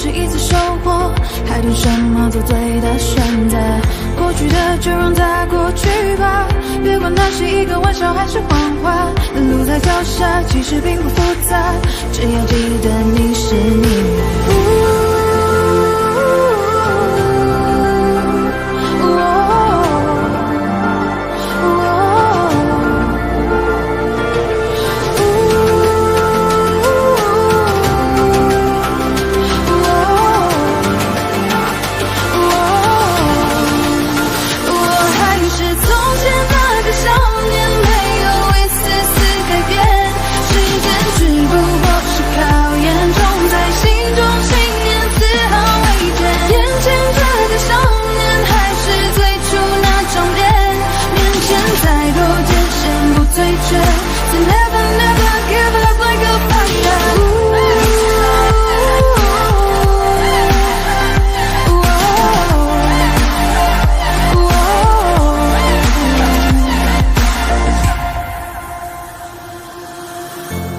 是一次收获，还等什么做对的选择？过去的就让它过去吧，别管它是一个玩笑还是谎话。路在脚下，其实并不复杂，只要记得你是你。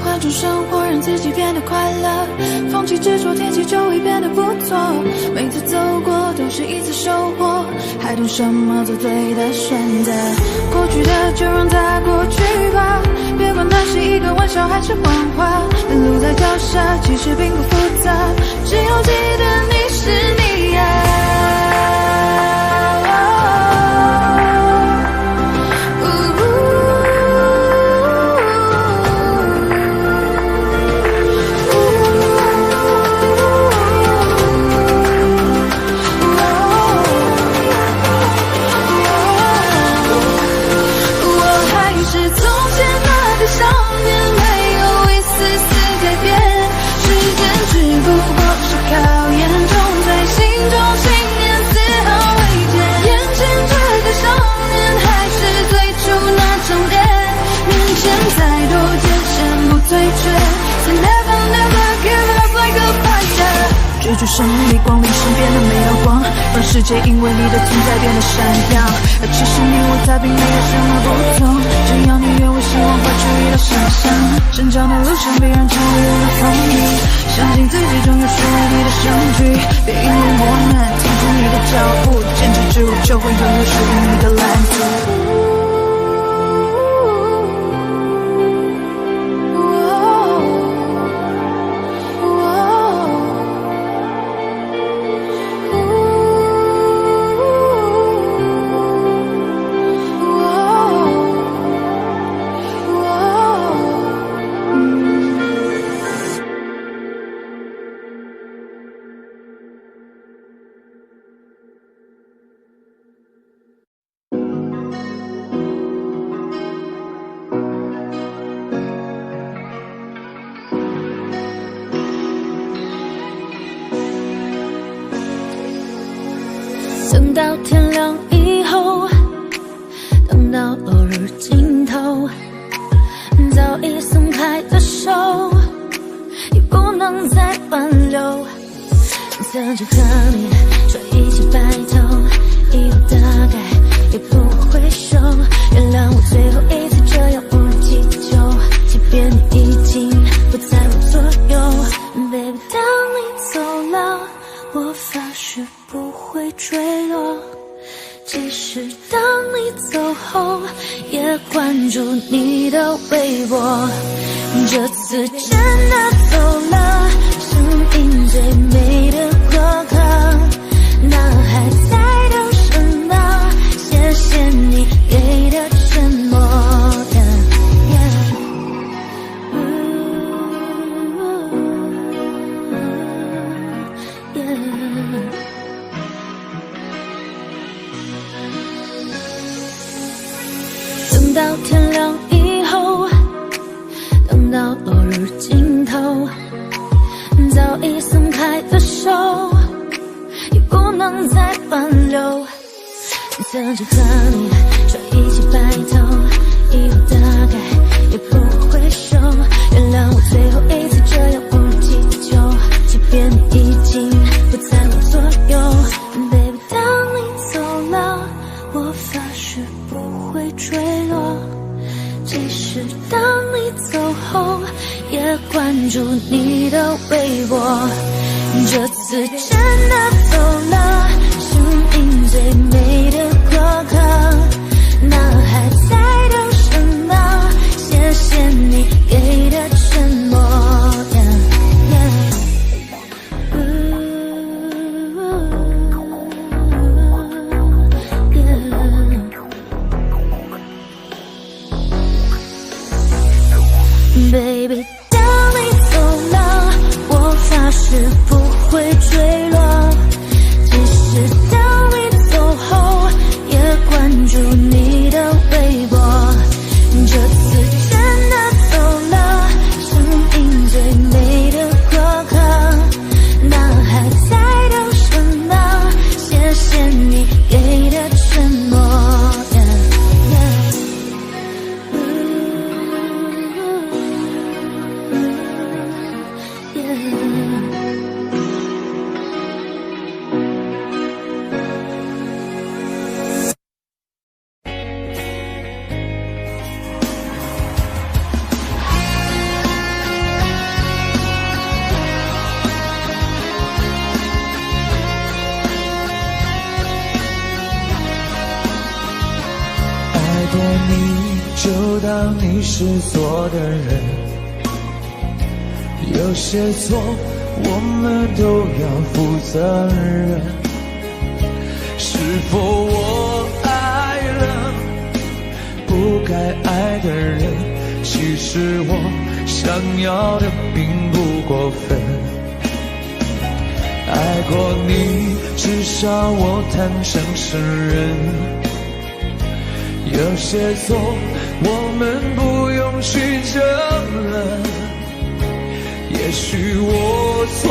换种生活，让自己变得快乐，放弃执着，天气就会变得不错。每次走过都是一次收获，还等什么做对的选择？过去的就让它过去吧，别管它是一个玩笑还是谎话。路在脚下，其实并不复杂，只要记得你是你呀。追逐胜利，光临身边的每道光，让世界因为你的存在变得闪亮。而其实你我他并没有什么不同，只要你愿为希望画出一道想象。成长的路上必然常会有人风雨，相信自己终有属于你的相聚。别因为我们停住你的脚步，坚持住就会拥有属于你的蓝图。等到天亮以后，等到落日尽头，早已松开的手也不能再挽留。曾经和你说一起白头，以后大概也不回首。原谅我最后一次这样无人祈求，即便你已经不在我左右。Baby， 当你走了，我发誓不会坠落，即使当你走后也关注你的微博。这次真的走了，声音最美的过客，那还在等什么？谢谢你给的沉默。等到天亮以后，等到落日尽头，早已松开的手也不能再挽留。曾经和你说一起白头，以后大概也不回首。原谅我最后一次这样无人祈求，即便你已经不在我左右。Baby， 当你走了，我发誓不会坠落，即使当你走后也关注你的微博。这次真的走了生命最美的过客，那还在等什么？谢谢你给的承诺。Baby， 当你走了，我发誓不会坠落。即使当你走后，也关注你的微博。这次真的走了，生命最美的过客，那还在等什么？谢谢你给的承诺。就当你是错的人，有些错我们都要负责任。是否我爱了不该爱的人？其实我想要的并不过分。爱过你，至少我坦诚承认。有些错我们不用去争论，也许我错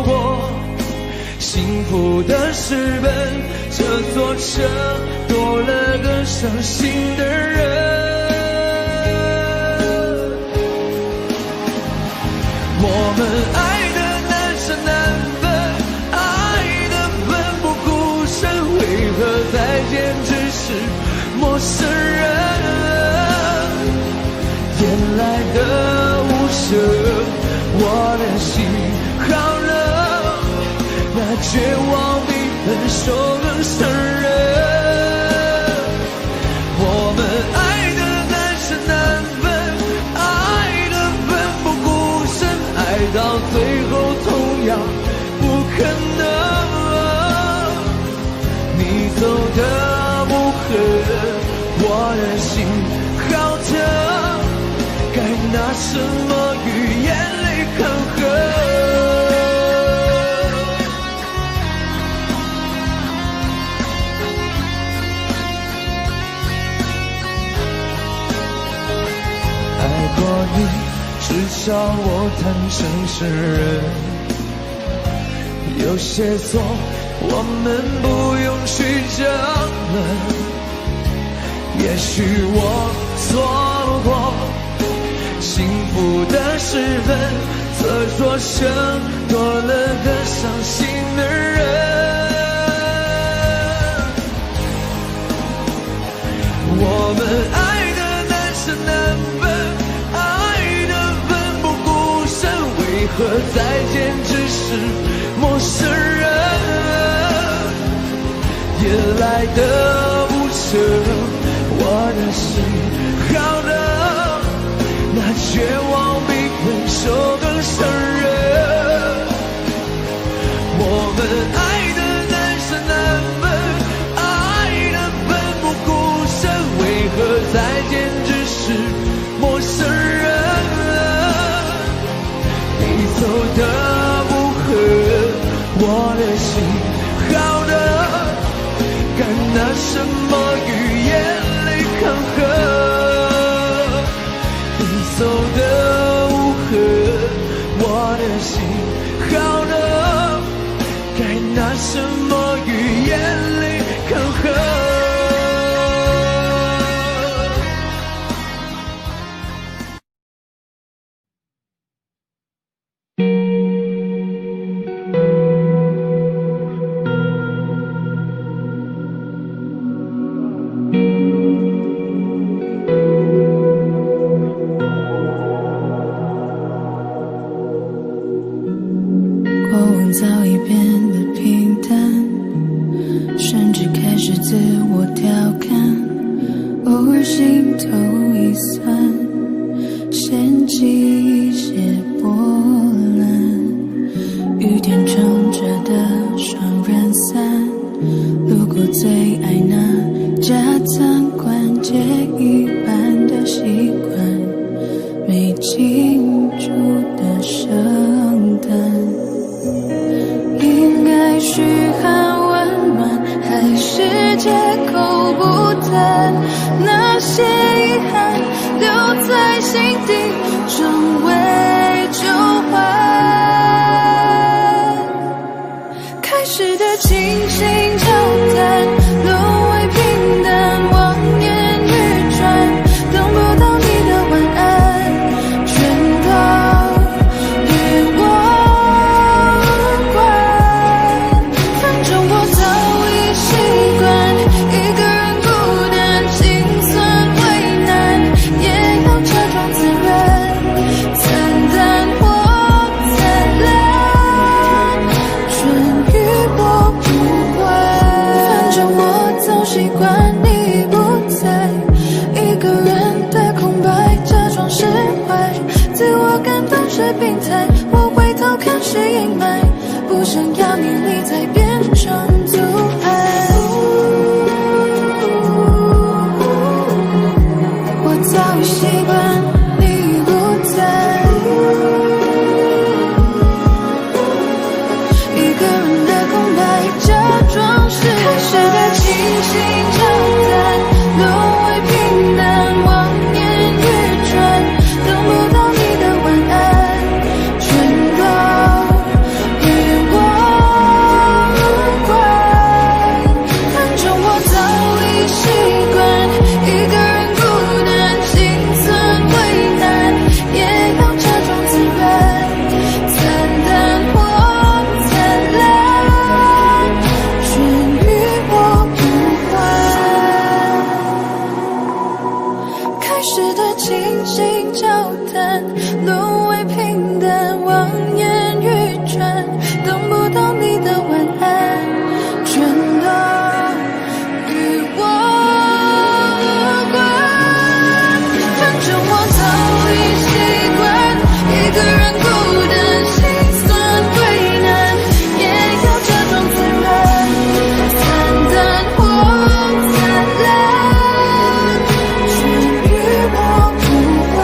过幸福的时分，这座城多了个伤心的人。我们爱的难舍难分，爱的奋不顾身，为何再见只是陌生人？原来的无声，我的心好冷，那绝望比分手更伤人。我们爱的难舍难分，爱的奋不顾身，爱到最后同样不可能。你走的不狠，我的心好疼，该拿什么与眼泪抗衡？爱过你，至少我坦诚承认。有些错我们不用去争论，也许我错过幸福的时分，这座城多了个伤心的人。我们爱的难舍难分，爱的奋不顾身，为何再见只是陌生人？夜来的无声，我的心好冷，那绝望比分手更伤人。我们爱的难舍难分，爱的奋不顾身，为何再见只是陌生人？你走的不狠，我的心好冷，该拿什么与眼泪抗衡？你走的无痕，我的心好冷，该拿什么与眼泪抗衡？我早已变得平淡，甚至开始自我调侃，偶尔心头一酸，掀起一些波澜。雨天撑着的双人伞，路过最爱那家餐馆，借一半的习惯，没庆祝的圣诞，应该嘘寒问暖，还是借口不谈？那些遗憾留在心底，成为旧患。开始的轻轻交谈，沦为平淡，望眼欲穿，等不到你的晚安，全都与我无关。反正我早已习惯一个人孤单，心酸为难，也要假装自然，惨淡或灿烂，全与我无关。反正我早习惯你不在，一个人的空白，假装释怀，自我感动是病态，我回头看是阴霾，不想要你离才变成阻碍。我早已习惯你不在，一个人的空白，假装是开始的轻轻交谈，沦为平淡，望眼欲穿，等不到你的晚安，全都与我无关。反正我早已习惯一个人孤单，心酸为难，也要假装自然，惨淡或灿烂，全与我无关。开始的轻轻交谈，沦为平淡，望眼欲穿，等不到你的晚安，全都与我无关。反正我早已习惯一个人孤单，心酸为难，也要假装自然，惨淡或灿烂，全与我无关。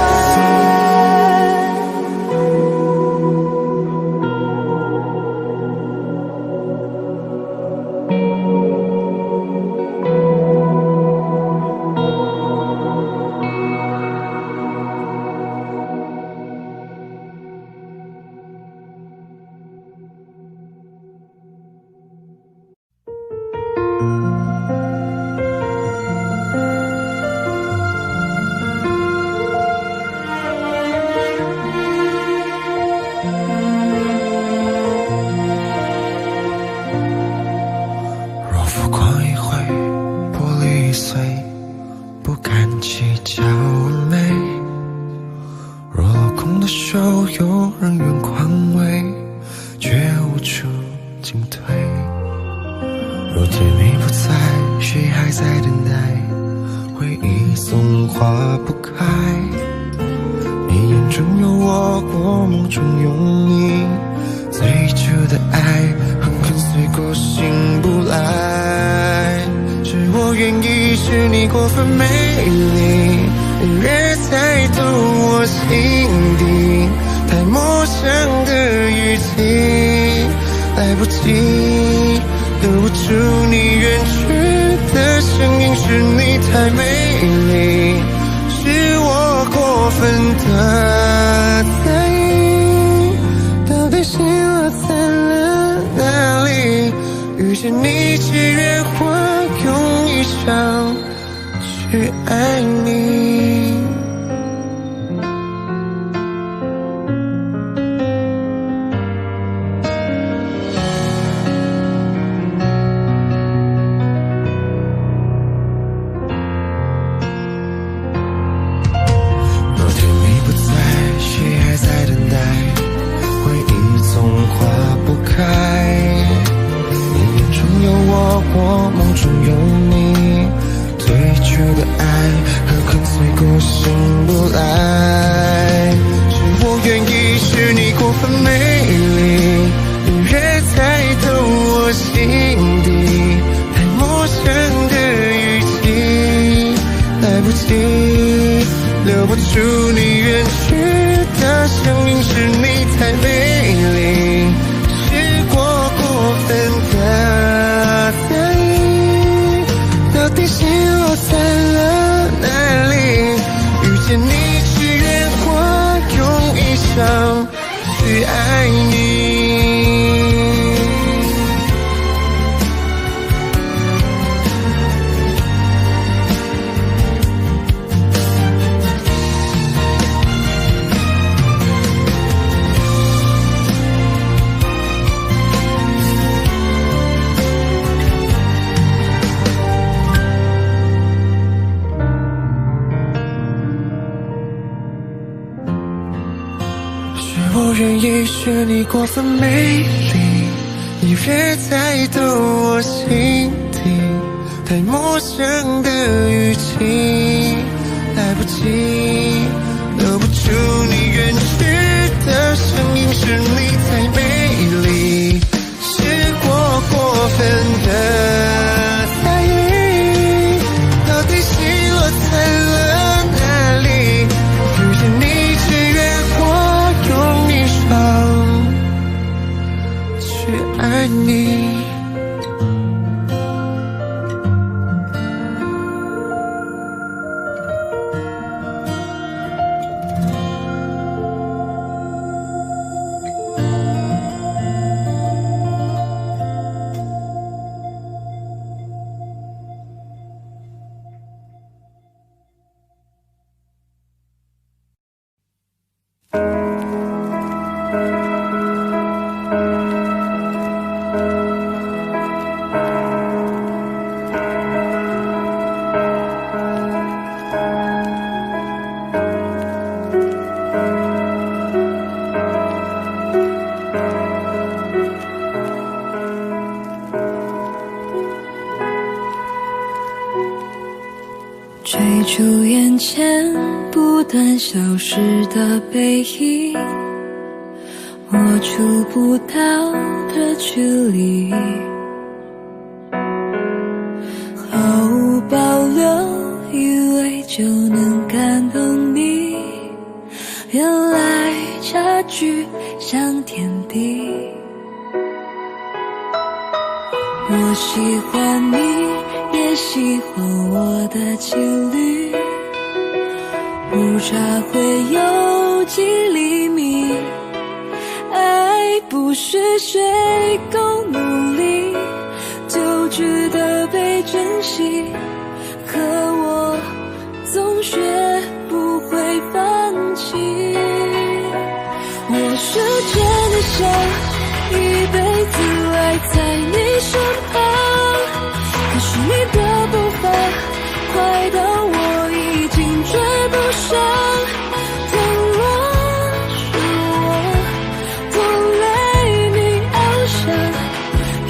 若浮光一回，玻璃碎，不敢计较完美。若落空的手，有人远宽慰，却无处进退。若天你不在，谁还在等待？回忆总化不开。你眼中有我，我梦中有你，最初的爱狠狠碎过醒不来。是我愿意，是你过分美丽，越猜透我心底太陌生的语气，来不及留不住你远去的声音，是你太美丽，是我过分的在意，到底心落在了哪里？遇见你，只愿我用一生去爱你。若天你不在，谁还在等待？回忆总化不开。醒不来。是我愿意，是你过分美丽，你越猜透我心底，太陌生的语气，来不及留不住你远去的声音，是你太美丽，是我过分的在意，到底心落在了哪里？遇见你只愿我用一生去爱你。我愿意，是你过分美丽，你越猜透我心底，太陌生的语气，来不及留不住你远去的声音，是你太美丽，是我过分的在意，到底心落在了哪里？遇见你只愿我用一生去爱你。追逐眼前不断消失的背影，我触不到的距离，毫无保留，以为就能感动你，原来差距像天地。我喜欢你，也喜欢我的骑驴，误差会有几厘米，爱不是谁够努力就值得被珍惜，可我总学不会放弃。我是真的想一辈子爱在你身旁，可是你的步伐快到我已经追不上，倘若是我拖累你翱翔，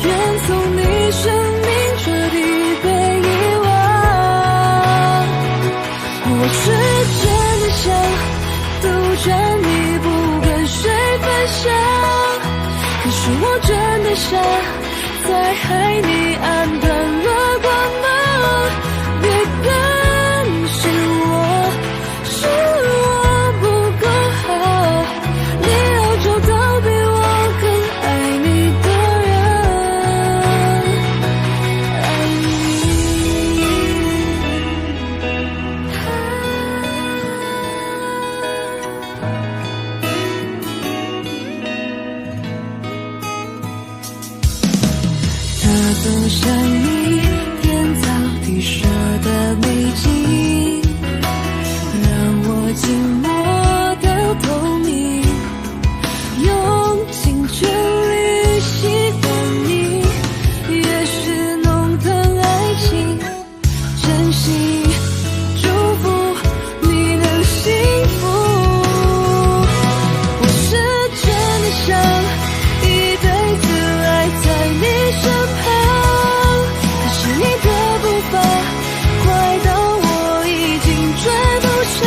愿从你生命彻底被遗忘。我是真的想独占你不跟谁分享，可是我真的傻，在海你暗淡了光芒，别担心我，是我不够好，你要找到比我更爱你的人，爱你。它都像你天造地设的美景，让我静默到透明，用尽全力喜欢你，越是弄疼爱情，真心祝福你能幸福。我是真的想一辈子爱在你身旁，可是你的步伐快到我已经追不上，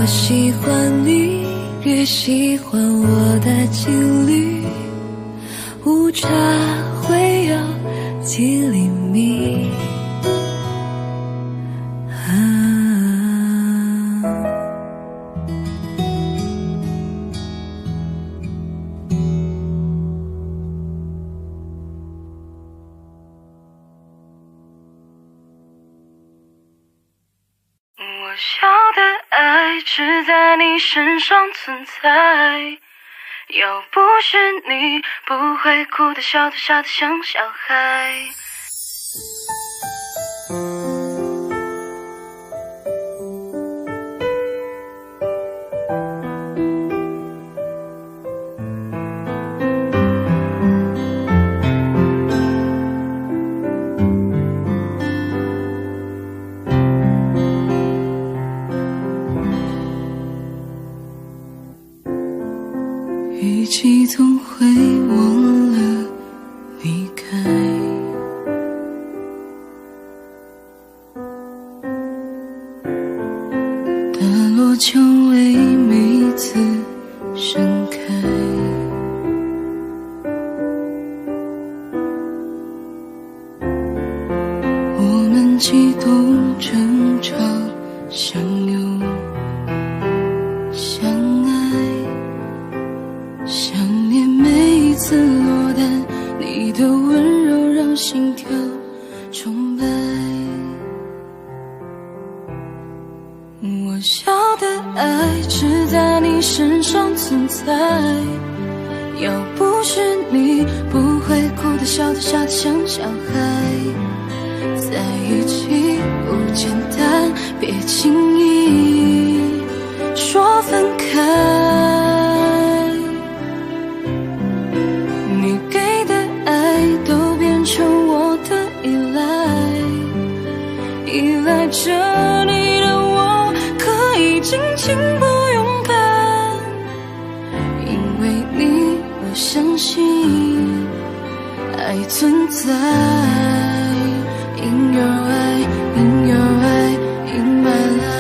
喜欢你，越喜欢我的经历，误差会有几厘米。我要的爱只在你身上存在，要不是你，不会哭的笑的傻的像小孩。语气总会忘了离开，大落蔷薇每次盛开，我们激动争吵相拥相爱，想念每一次落单，你的温柔让心跳崇拜。我要的爱只在你身上存在，要不是你，不会哭的笑的傻的像小孩。在一起不简单，别轻易说分开。你给的爱都变成我的依赖，依赖着你的我可以尽情不勇敢，因为你我相信爱存在。In your eye, in your eye, in my life.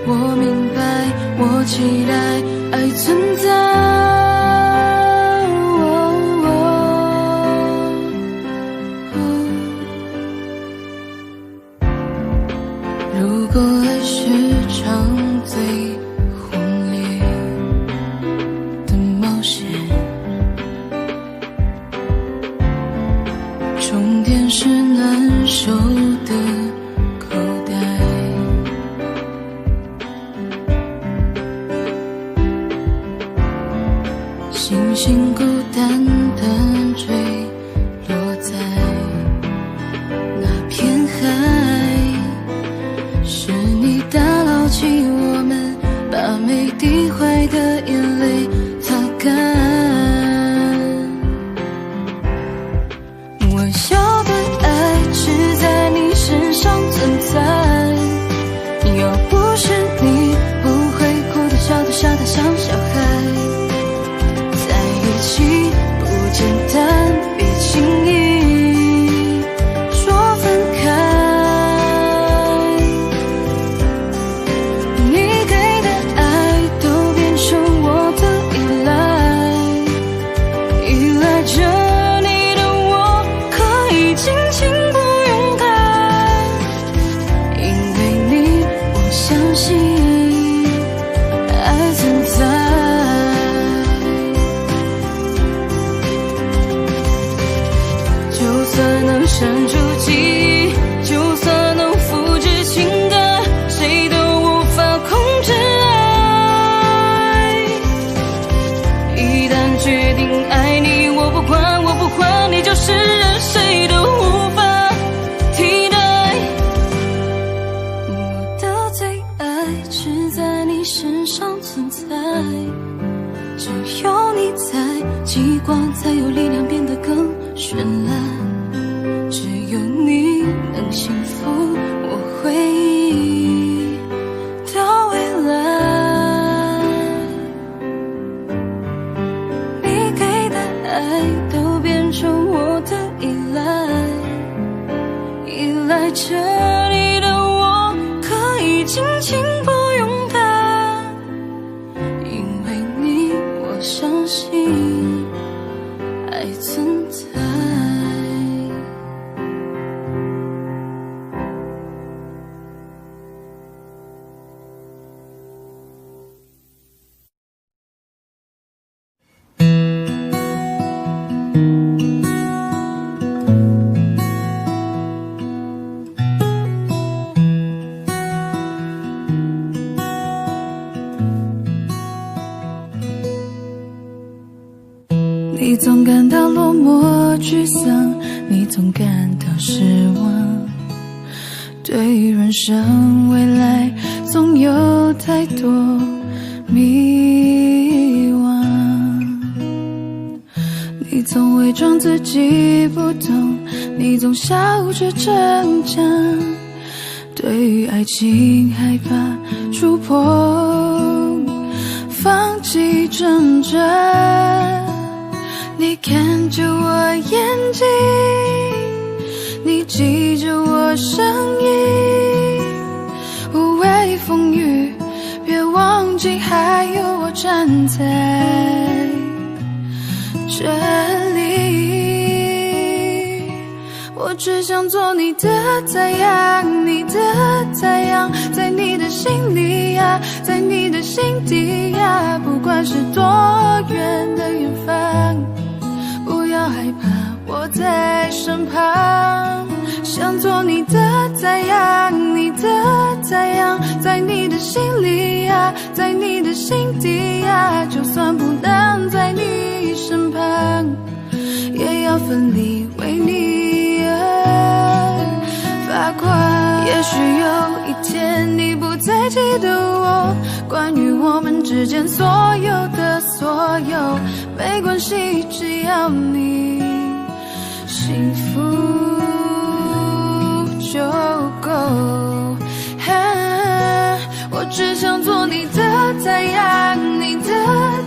我明白，我期待爱存在。如果爱是场最轰烈的冒险，终点是难受的口袋，星星孤单单坠落在那片海，是你打捞起我们，把每滴坏的眼泪擦干。我要的爱只在你身上存在，要不是你，不会哭的笑的傻的像小孩。在一起不简单，别轻易说分开。你给的爱都变成我的依赖，依赖着尽情不勇敢，因为你我相信爱存在。就算能删除记忆，就算能复制情感，谁都无法控制爱。一旦决定爱你，我不管，我不管你就是人，谁都无法替代。我的最爱只在你身上存在，只有你在，极光才有力量变得更绚烂。只有你能幸福我回忆的未来。你给的爱都变成我的依赖，依赖着你的轻轻不勇敢，因为你我相信爱存在。你总感到落寞沮丧，你总感到失望，对人生未来总有太多迷惘。你总伪装自己不懂，你总笑着逞强，对于爱情害怕触碰，放弃挣扎。你看着我眼睛，你记着我声音，无畏风雨，别忘记还有我站在这里。我只想做你的太阳，你的太阳，在你的心里呀，在你的心底呀，不管是多远的远方，不要害怕，我在身旁。想做你的太阳，你的太阳，在你的心里呀，在你的心底呀，就算不能在你身旁，也要奋力为你而发光。也许有一天你不再记得我，关于我们之间所有的所有，没关系，只要你幸福就够。我只想做你的太阳，你的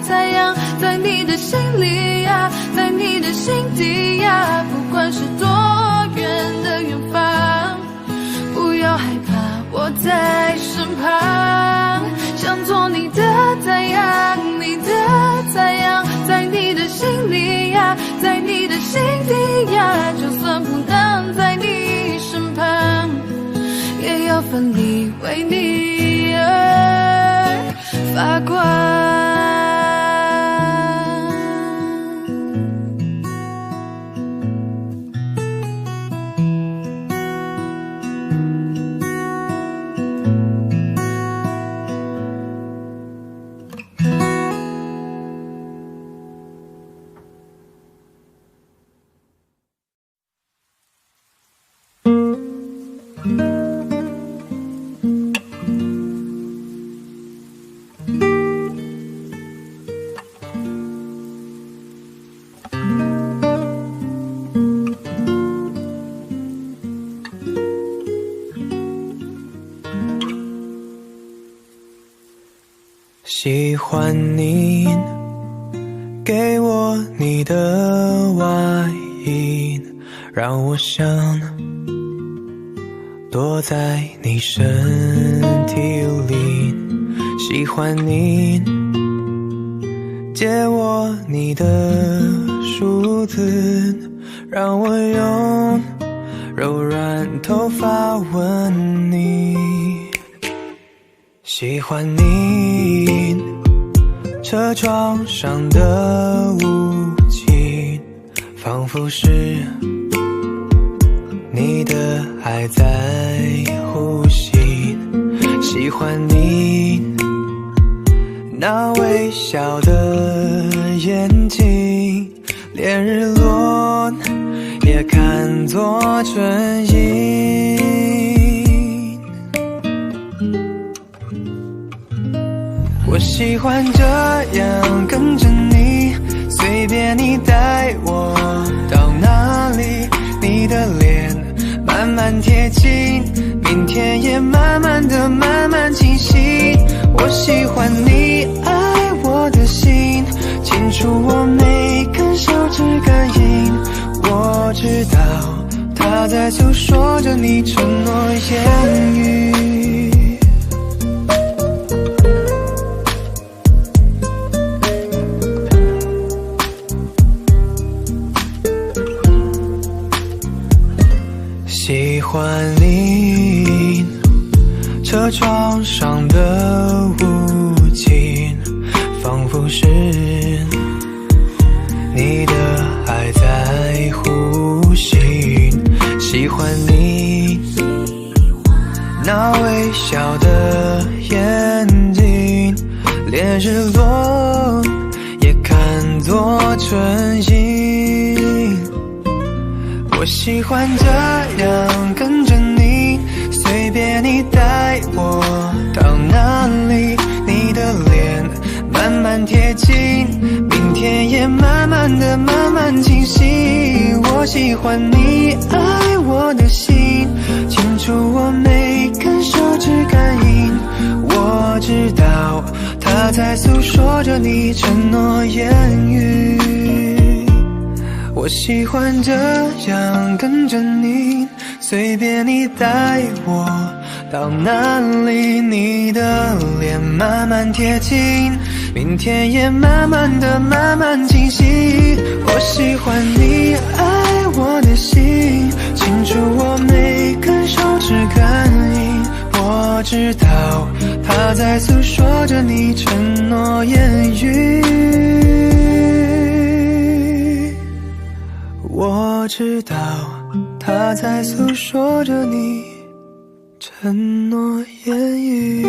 太阳，在你的心里呀，在你的心底呀，不管是多远的远方，不要害怕，我在身旁。想做你的太阳，你的太阳，在你的心里呀，在你的心底呀，就算不能在你身旁，也要奋力为你而发光。喜欢你给我你的外衣，让我想躲在你身体里。喜欢你借我你的梳子，让我用柔软头发吻你。喜欢你车窗上的雾气，仿佛是你的爱在呼吸。喜欢你那微笑的眼睛，连日落也看作春意。我喜欢这样跟着你，随便你带我到哪里，你的脸慢慢贴近，明天也慢慢的慢慢清晰。我喜欢你爱我的心，清楚我每根手指感应。我知道他在诉说着你承诺言语。喜欢你车窗上的雾气，仿佛是你的爱在呼吸。喜欢你那微笑的眼睛，连日落也看作春意。我喜欢这样跟着你，随便你带我到哪里，你的脸慢慢贴近，明天也慢慢的慢慢清晰。我喜欢你爱我的心，清楚我每根手指感应。我知道它在诉说着你承诺言语。我喜欢这样跟着你，随便你带我到哪里，你的脸慢慢贴近，明天也慢慢的慢慢清晰。我喜欢你爱我的心，清楚我每根手指感应。我知道它在诉说着你承诺言语。我知道它在诉说着你承诺言语。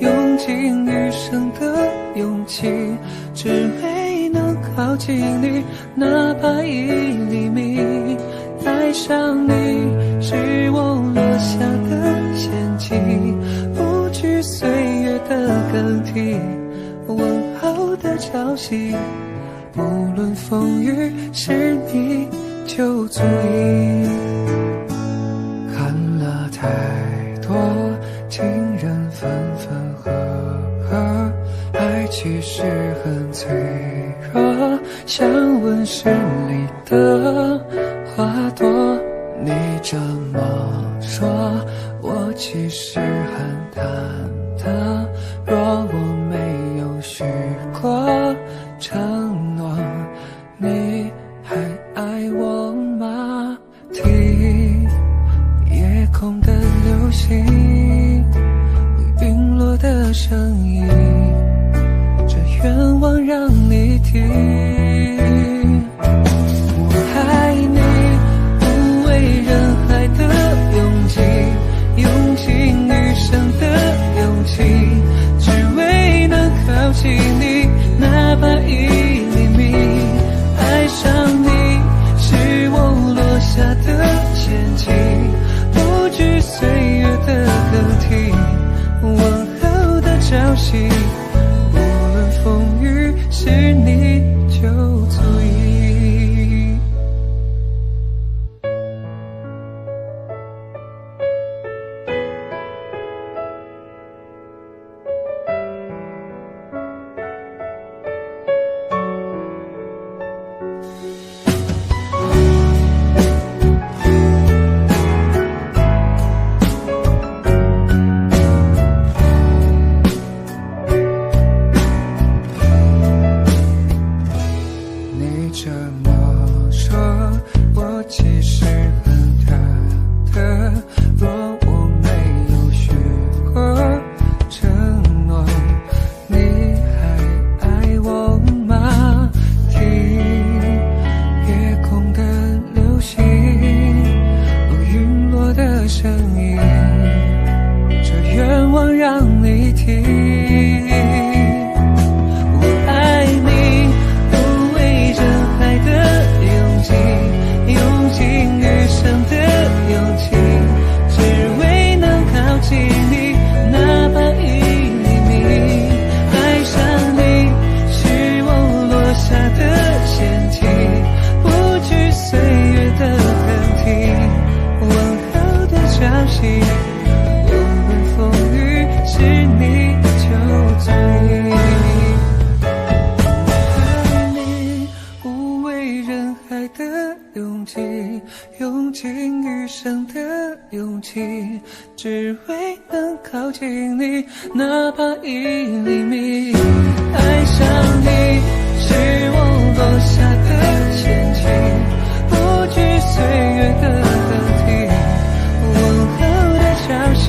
用尽余生的勇气，只为能靠近你，哪怕1厘米。爱上你是我落下的陷阱，不惧岁月的更替，问候的朝夕，不论风雨，是你就足以。看了太多情人分分合合，爱其实很脆弱，像温室里的花朵。你这么说，我其实很忐忑。若我没有许过承诺，你还爱我吗？听夜空的流星，陨落的声音，这愿望让你听。我爱你不为人海的勇气，用尽余生的勇气，只为能靠近你，哪怕1厘米。爱上你是我落下的陷阱，不惧岁月的更替，问候的朝夕，无论风雨，是你就足以。息，无论风雨是你就足矣。爱你不为人海的勇气，用尽余生的勇气，只为能靠近你，哪怕1厘米。爱上你是我落下的陷阱，不惧岁月的更替，温柔的交集，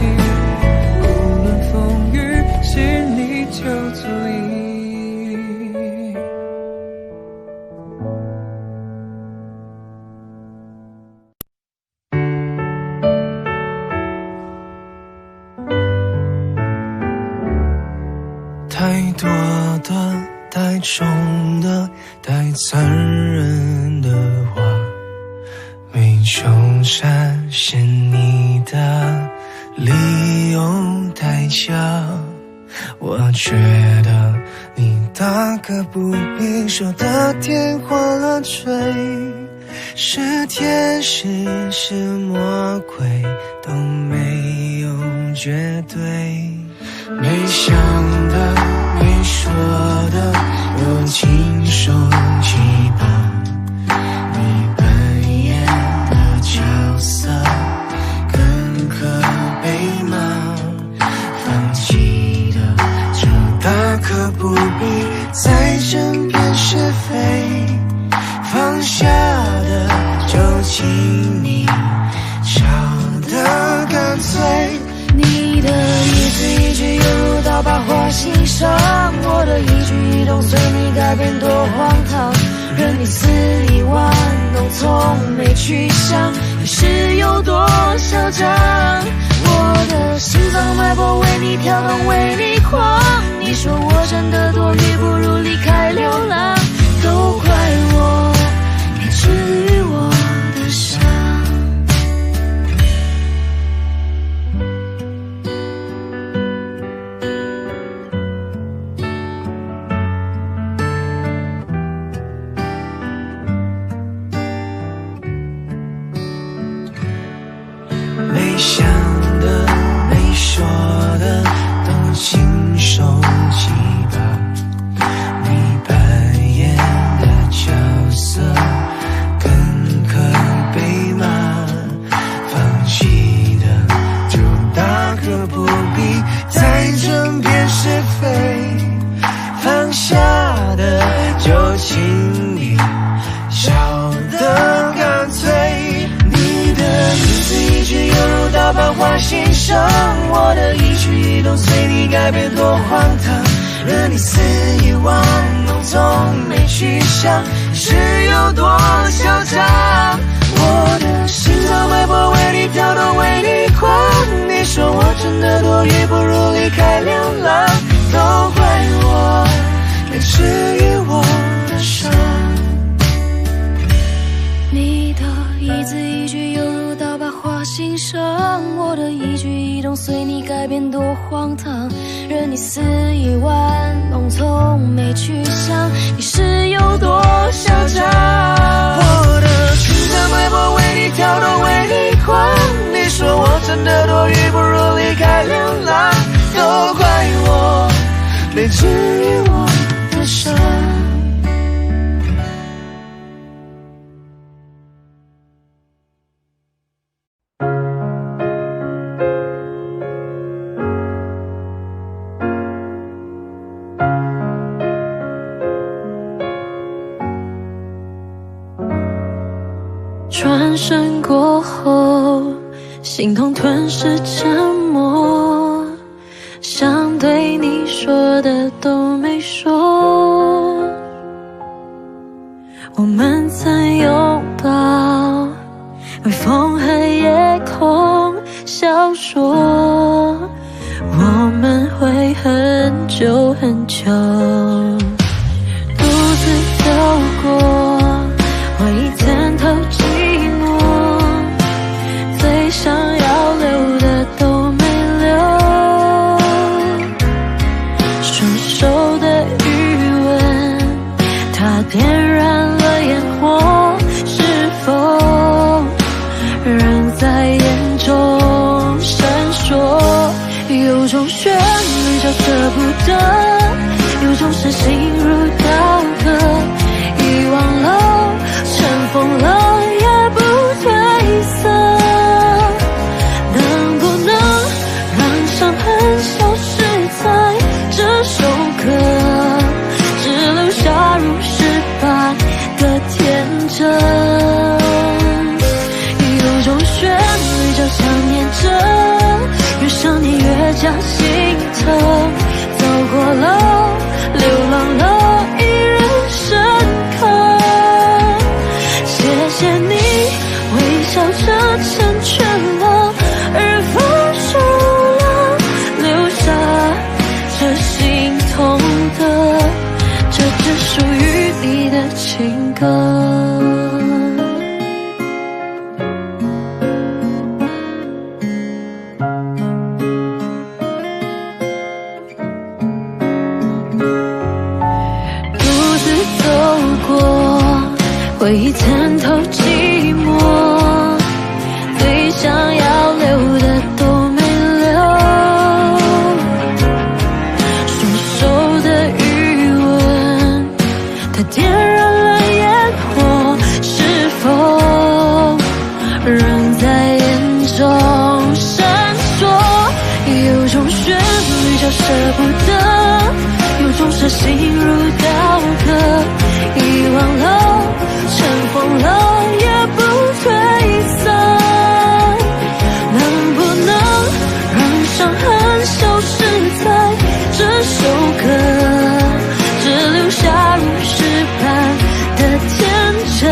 无论风雨是你就足矣。太多的、太重的、太残忍的话，没穷展现你的理由太假。我觉得你大可不必说的天花乱坠，是天使是魔鬼都没有绝对。没想的没说的又亲手击破，你扮演的角色更可被骂，放弃的就大可不必再争辩是非，放下的就请你笑得干脆。你的一字一句犹如刀疤划心上，我的一举一动随你改变多荒唐，任你肆意玩弄从没去想你是有多嚣张。我的心脏脉搏为你跳动为你狂，你说我真的多余不如离开流浪，都怪我没治愈我的伤。没想的没说的都亲手击破，你扮演的角色更可被骂，放弃的就大可不必再争辩是非，放下的就请你笑得干脆。你的一字一句犹如刀疤划心上，我的一举一动随你改变多荒唐，任你肆意玩弄从没去想是有多嚣张。我的心脏脉搏为你跳动为你狂，你说我真的多余不如离开流浪，都怪我没治愈我的伤。你的一字一句犹如刀疤划心上，我的一举一动随你改变多荒唐，任你肆意玩弄从没去想你是有多嚣张。我的心脏脉搏为你跳动为你狂，你说我真的多余不如离开流浪，都怪我没治愈我的伤。转身过后，心痛吞噬沉默，想对你说的都没说。我们曾拥抱，微风和夜空小说，我们会很久很久，独自走过回忆参透寂寞，最想要留的都没留，双手的余温它点燃了烟火，是否仍在眼中种旋律叫舍不得，有种是心如刀割，遗忘了，尘封了，也不褪色。能不能让伤痕消失在这首歌，只留下如诗般的天真？有种旋律叫想念着，越想念越加心疼。走过了，流浪了，依然深刻。谢谢你微笑着成全了，而放手了，留下这心痛的，这只属于你的情歌。回忆参透寂寞，最想要留的都没留。双手的余温，它点燃了烟火，是否仍在眼中闪烁？有种旋律叫舍不得，有种是心如刀割，遗忘了，尘封了，也不褪色。能不能让伤痕消失在这首歌，只留下如诗般的天真？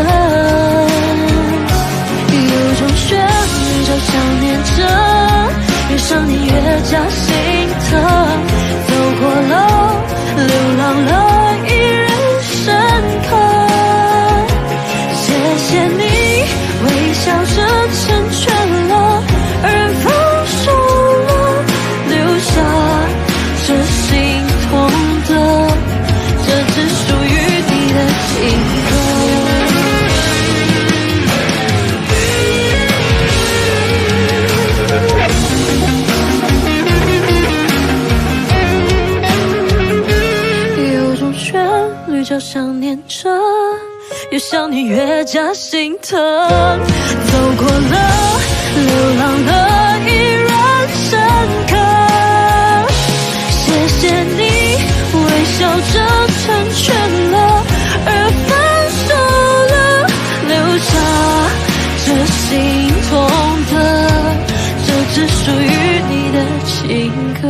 有种旋律叫想念着，越想念越加心疼。走过了，流浪了，依然深刻。谢谢你微笑着成全了，而放手了，留下这心痛的，这只属于你的情歌。有种旋律叫想念着，越想念越加心疼。走过了，流浪了，依然深刻。谢谢你微笑着成全了，而放手了，留下这心痛的，这只属于你的情歌。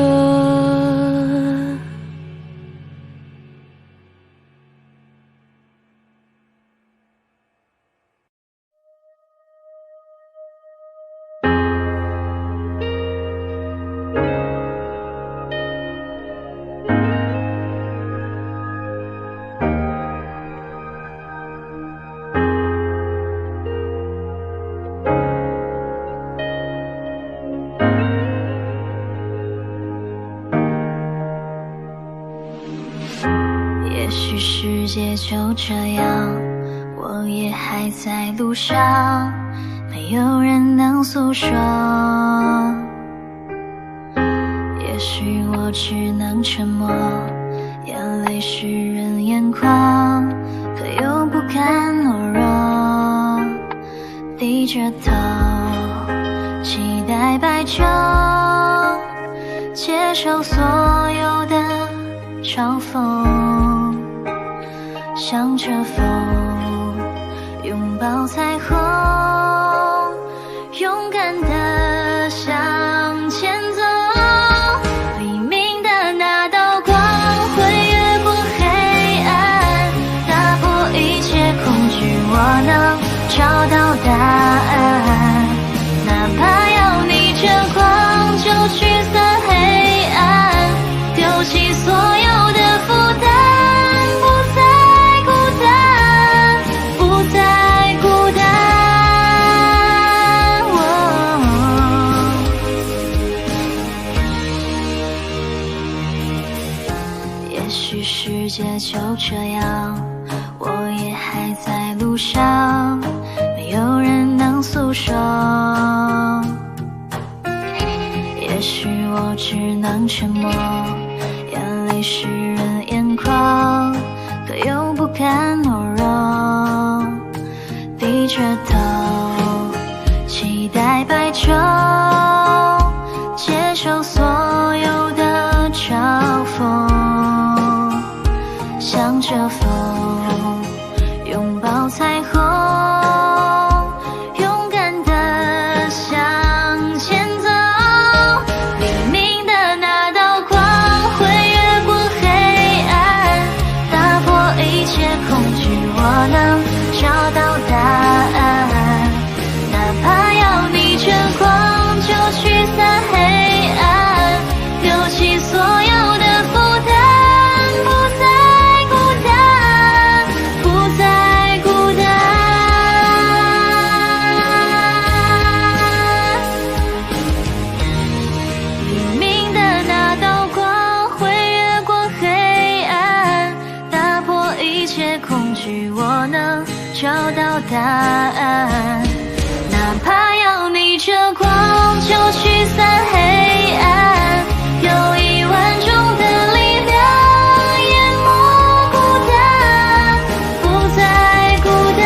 也许世界就这样，我也还在路上，没有人能诉说。也许我只能沉默，眼泪湿润眼眶，可又不甘懦弱，低着头期待白昼，接受所有的嘲讽，向着风拥抱彩虹，勇敢地向前走。黎明的那道光会越过黑暗，打破一切恐惧，我能找到答案。哪怕要逆着光就驱散黑暗，丢弃所有的负担，世界就这样，我也还在路上，没有人能诉说。也也许我只能沉默，眼泪湿润眼眶，可又不敢懦弱，低着头期待白昼，接受所有的嘲讽，向着风拥抱彩虹，勇敢地向前走。黎明的那道光会越过黑暗，打破一切恐惧，我能找到答案。哪怕要你全光就驱散黑暗，丢弃所有的负担，不再孤单，不再孤单。黎明的那道光会越过黑暗，打破一切恐惧，我能找到答案。哪怕要逆着光就驱散黑暗，有1万种的力量淹没孤单，不再孤单。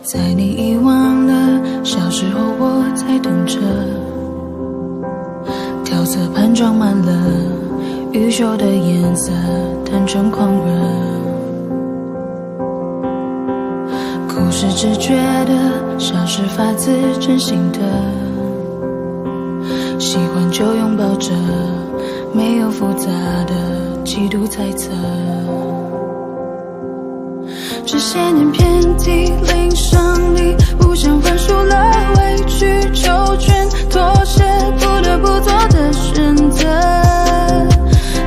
在你遗忘的小时候，我在等着，调色盘装满了宇宙的颜色，单纯狂热。故事只觉得像是发自真心的，喜欢就拥抱着，没有复杂的嫉妒猜测。这些年遍体鳞伤你，互相宽恕了委曲求全，妥协不得不做的选择，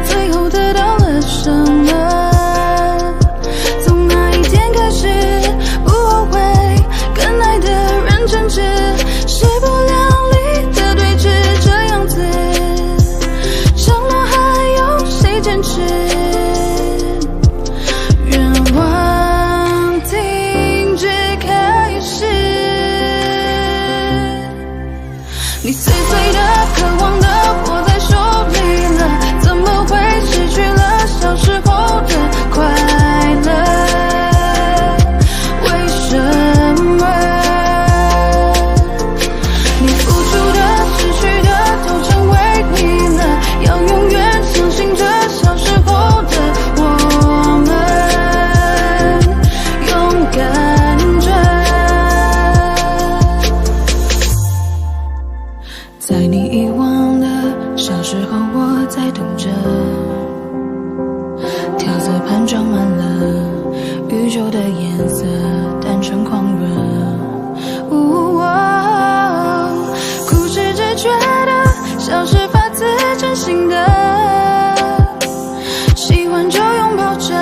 最后得到了什么？从那一天开始不后悔，跟爱的人争执，势不两立的对峙，这样子承诺还有谁坚持？愿望停止开始，你碎碎的渴望的握在手里了，怎么会失去了小时候的快乐？为什么你付出的失去的都成为你了？要永远相信着小时候的我们，勇敢着。在你遗忘的小时候，我在等着，调色盘装满了宇宙的颜色，单纯狂热。故事只觉得像是发自真心的，喜欢就拥抱着，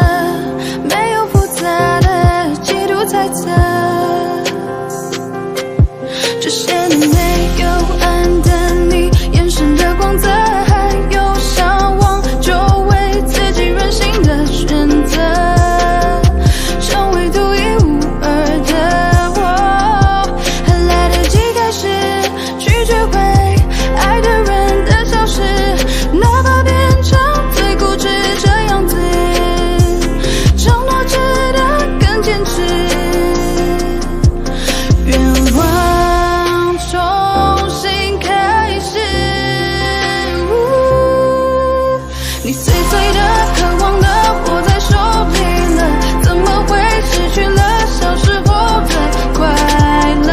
没有复杂的嫉妒猜测。这些年没有暗的你，眼神的光泽，还有向往，就为自己任性的选择，成为独一无二的我，还来得及开始拒绝会爱的人的消失，哪怕变成最固执这样子，承诺值得更坚持。愿望重新开始，你碎碎的渴望的握在手里了，怎么会失去了小时候的快乐？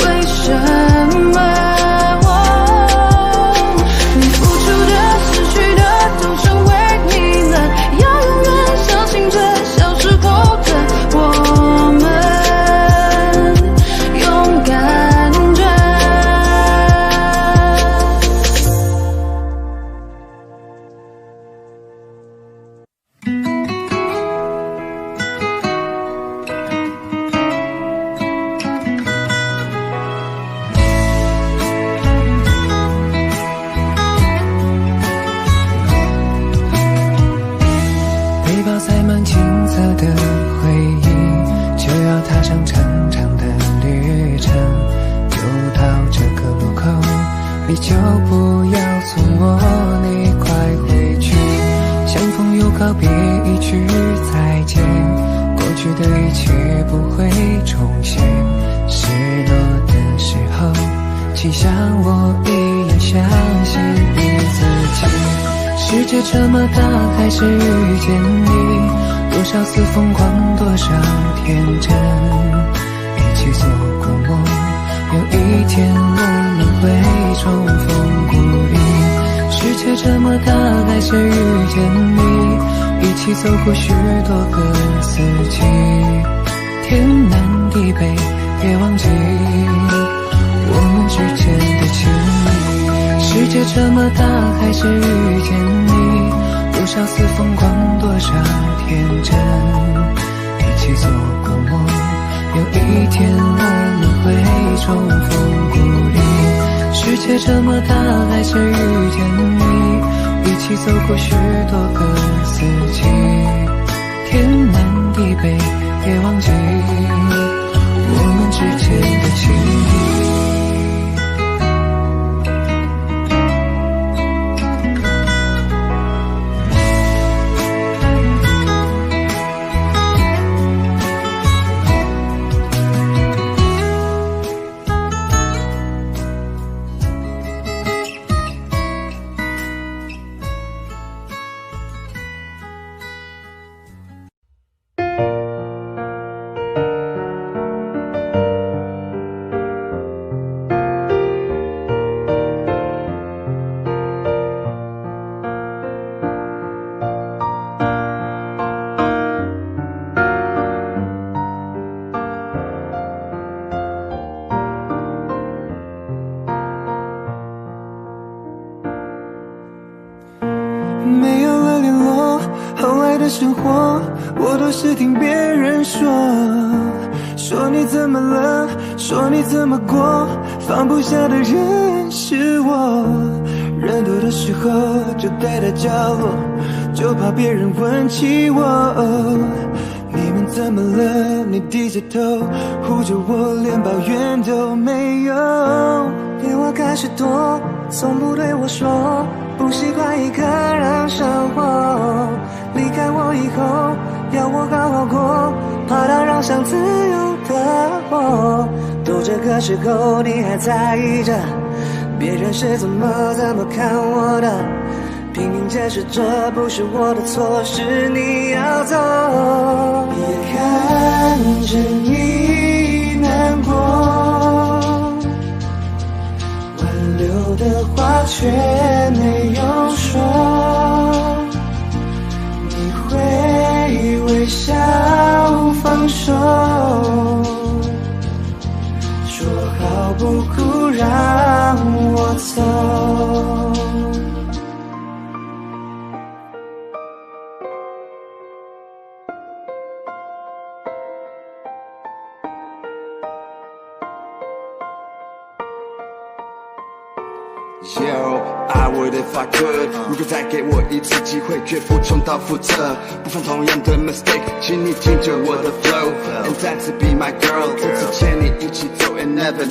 为什么你付出的失去的都告别一句再见，过去的一切不会重现。失落的时候，请像我一样相信你自己。世界这么大，还是遇见你，多少次疯狂，多少天真，一起做过梦，有一天我们会重逢故里。世界这么大，还是遇见你，一起走过许多个四季，天南地北，别忘记我们之间的情谊。世界这么大，还是遇见你，多少次疯狂，多少天真，一起做过梦，有一天我们会重逢故里。世界这么大，还是遇见你，一起走过许多个四季，天南地北，别忘记我们之间的情谊。没有了联络，后来的生活我都是听别人说，说你怎么了，说你怎么过，放不下的人是我，人多的时候就待在角落，就怕别人问起我，你们怎么了，你低着头护着我，连抱怨都没有，电话开始多，从不对我说不习惯一个人生活，离开我以后要我好好过，怕打扰想自由的我，都这个时候你还在意着别人是怎么看我的，拼命解释这不是我的错，是你要走，也看着你难过，挽留的话却没有说，你会微笑放手，说好不哭让我走。Yo, I would if I could 如果再给我一次机会，绝不重蹈覆辙，不犯同样的 mistake， 请你听着我的 flow and 再次 be my girl， 这次牵你一起走 and never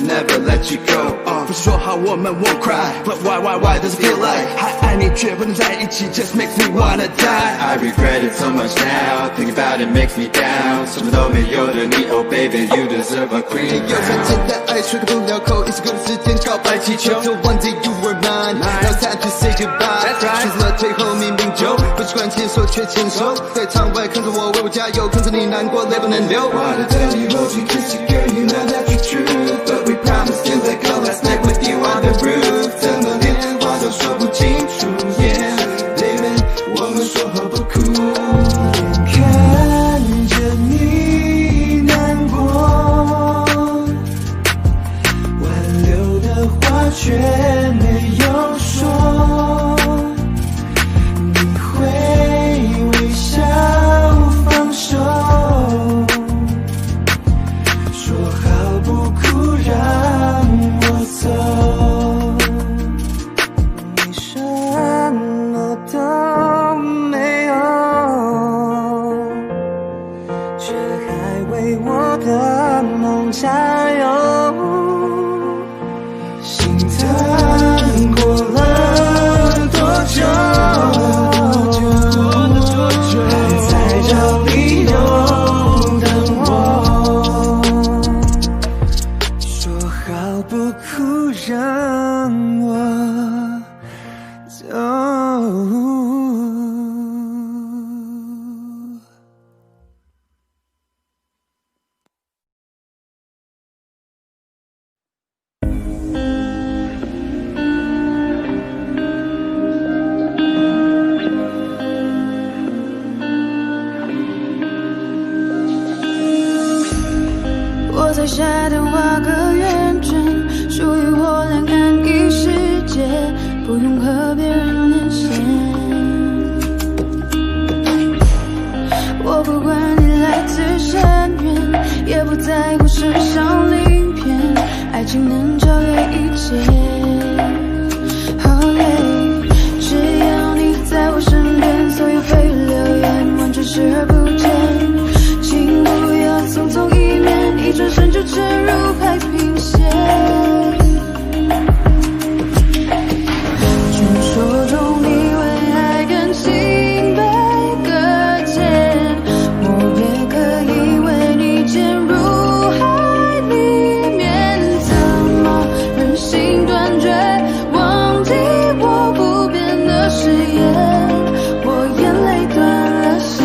let you go， 不说好我们 won't cry， but why does it feel like 还爱你却不能在一起 just makes me wanna die， I regret it so much now, thinking about it makes me down， 什么都没有的你 oh baby you deserve a queen， 有才简单爱吹个不了口，一起过的时间告白气球，就 one day you were mine， now it's time to say goodbye， 选择了最后明明就不习惯牵手却牵手，在场外看着我为我加油，看着你难过泪不能流， Wanna tell you hold you kiss you girl you know that's the truth， but we promised to let go last night with you on the roof， 怎么连话都说不清楚 yeah baby 我们说好不哭，看着你难过，挽留的话却没有说，你会微笑放手，说下的画个圆圈，属于我两岸一世界，不用和别人连线。我不管你来自深渊，也不在乎身上鳞片，爱情能超越一切。Oh yeah， 只要你在我身边，所有蜚语流言完全视而不见。请不要匆匆一面，一转身就沉入海平线。传说中你为爱感情被搁浅，我也可以为你潜入海里面。怎么忍心断绝，忘记我不变的誓言，我眼泪断了线。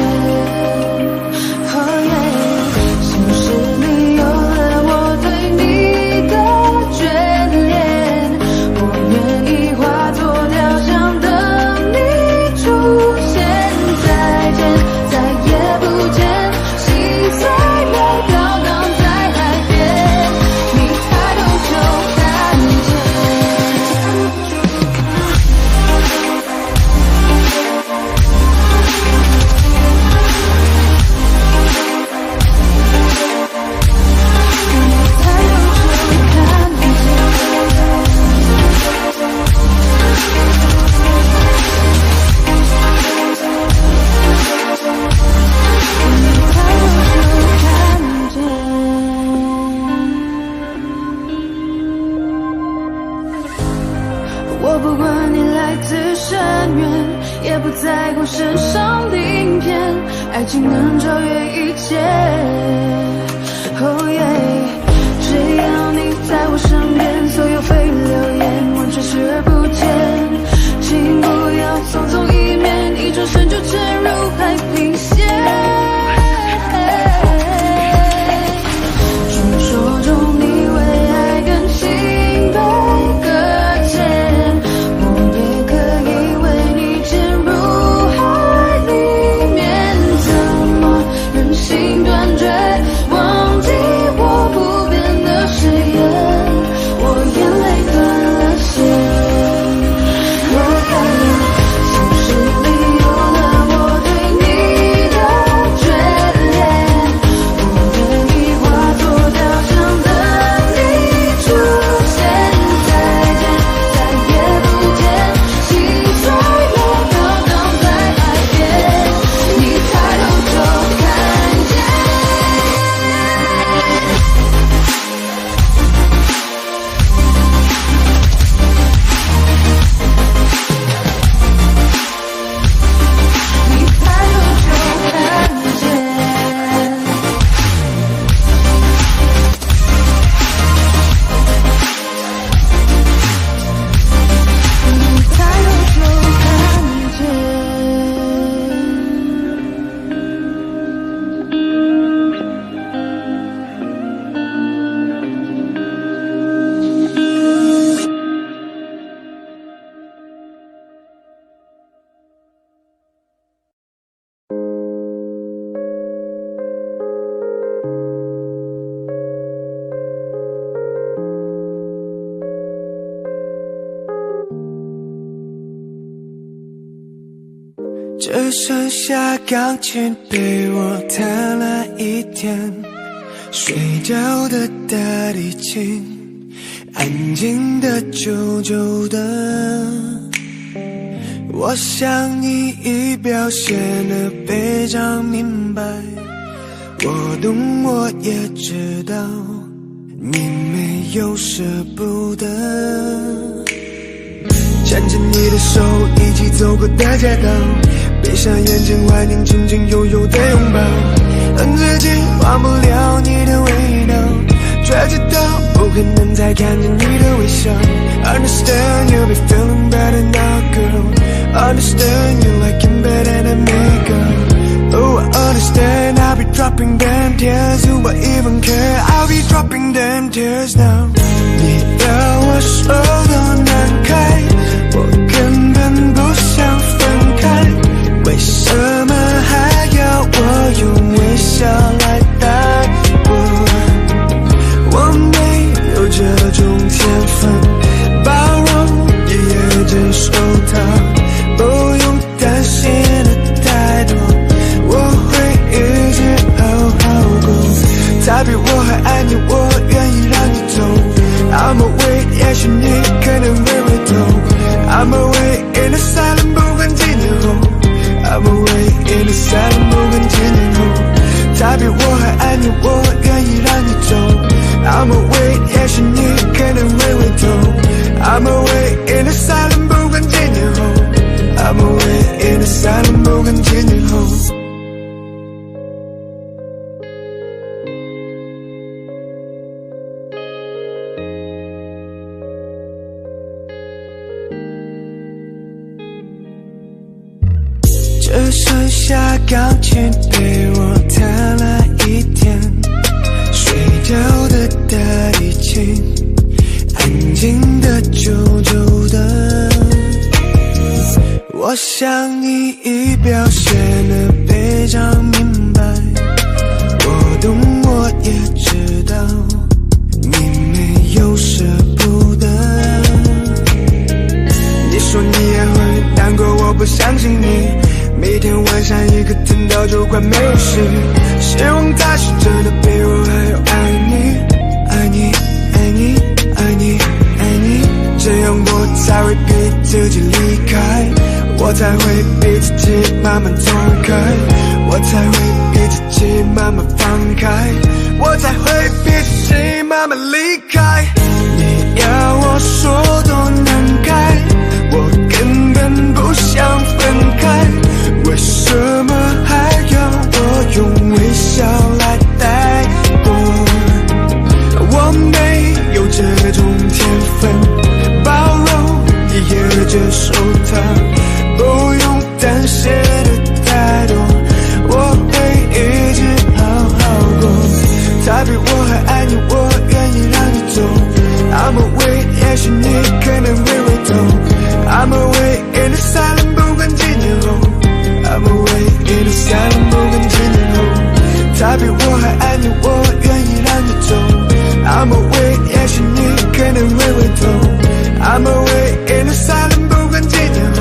我不管你来自深渊，也不在乎身上鳞片，爱情能超越一切。Oh yeah， 只要你在我身边，所有蜚语流言完全视而不见。请不要匆匆一面，一转身就沉入海平线。传说中你为爱感情被搁浅，我也可以为你潜入海里面。怎么忍心断绝，忘记我不变的誓言，我眼泪断了线。现实里有了我对你的眷恋，我愿意化作雕像等你出现。再见，再也不见，心碎了飘荡在海边，你抬头就看见。你抬头就看见。你抬头就看见。只剩下钢琴陪我弹了一天，睡着的大提琴，安静的久久的。我想你已表现得非常明白，我懂我也知道，你没有舍不得。牵着你的手一起走过的街道，闭上眼睛怀念紧紧悠悠的拥抱，恨自己忘不了你的味道，却知道不可能再看见你的微笑。 Understand you'll be feeling better now girl, Understand you like it better than me girl. Oh I understand I'll be dropping them tears, Do I even care, I'll be dropping them tears now. 你的我手都难开，我根本不想分开，为什么还要我用微笑来待我？比我还爱你，我愿意让你走。I'm away， 也许你可能会回头。I'm away in the silent， 不管几年后。I'm away in the silent， 不管几年后。只剩下钢琴陪我弹了一天，睡觉的大提琴，安静的久久的。我想你已表现得非常明白，我懂我也知道，你没有舍不得。你说你也会难过，我不相信你。每天晚上一个疼到就快没事，希望他是真的比我还要爱你，爱你，爱你，爱你，爱你，这样我才会逼自己离开，我才会逼自己慢慢走开，我才会逼自己慢慢放开，我才会逼自己慢慢离开。你要我说多难开，我根本不想分开，为什么还要我用微笑来带过？我没有这种天分，包容也接受它，不用担心的太多，我会一直好好过。他比我还爱你，我愿意让你走。I'm away， 也许你可能会回头。I'm away in the silent， 不管几年后。I'm away in the silent， 不管几年后。他比我还爱你，我愿意让你走。I'm away， 也许你可能会回头。I'm away in the silent， 不管几年后。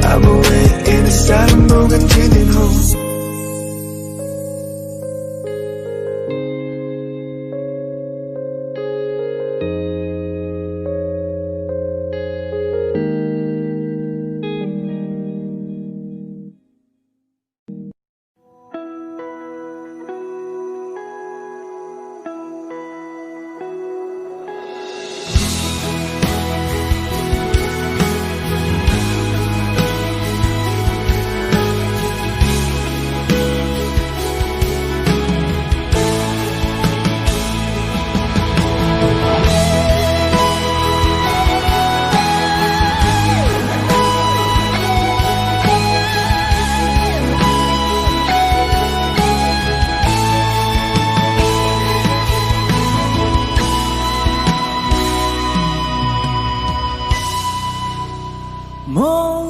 I'm away in the silent， 不管几年后。朦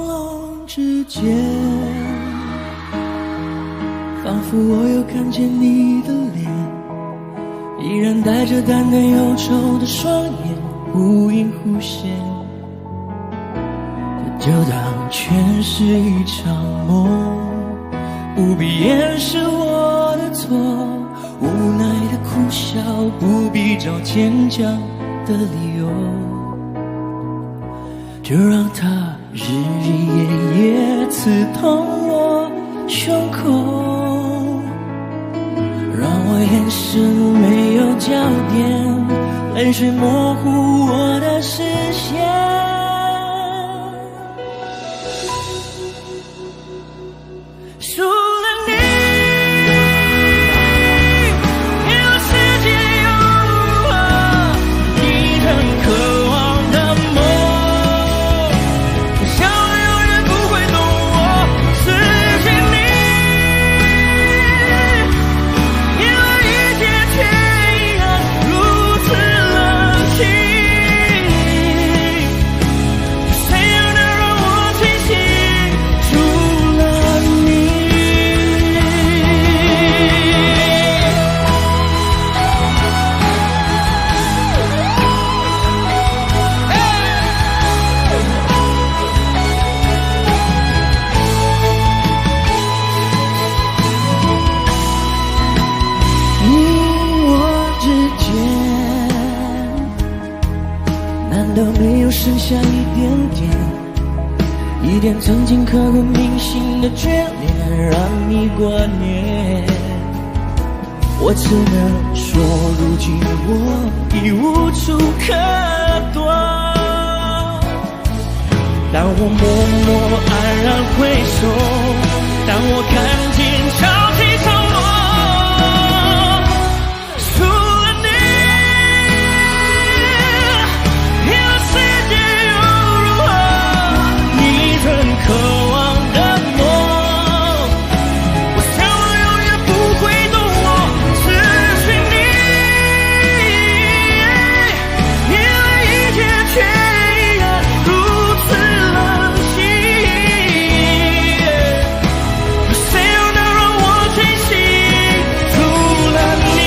胧之间，仿佛我又看见你的脸，依然带着淡淡忧愁的双眼，忽隐忽现，就当全是一场梦，不必掩饰我的错，无奈的苦笑，不必找坚强的理由，就让它日日夜夜刺痛我胸口，让我眼神没有焦点，泪水模糊我的视线。除了你，别的世界又如何？你很渴望的梦，想永远不会懂我，失去你，因为一切却依然如此冷清，谁又能让我清醒？除了你。你我之间，难道没有剩下一点点，一点曾经刻骨铭心的眷恋，让你挂念？我只能说，如今我已无处可躲。当我默默黯然回首，当我看见潮起潮落，除了你，别的世界又如何？你曾渴望的梦，我想我永远不会懂我失去你，因为一切却依然如此冷清。谁又能让我珍惜？除了你。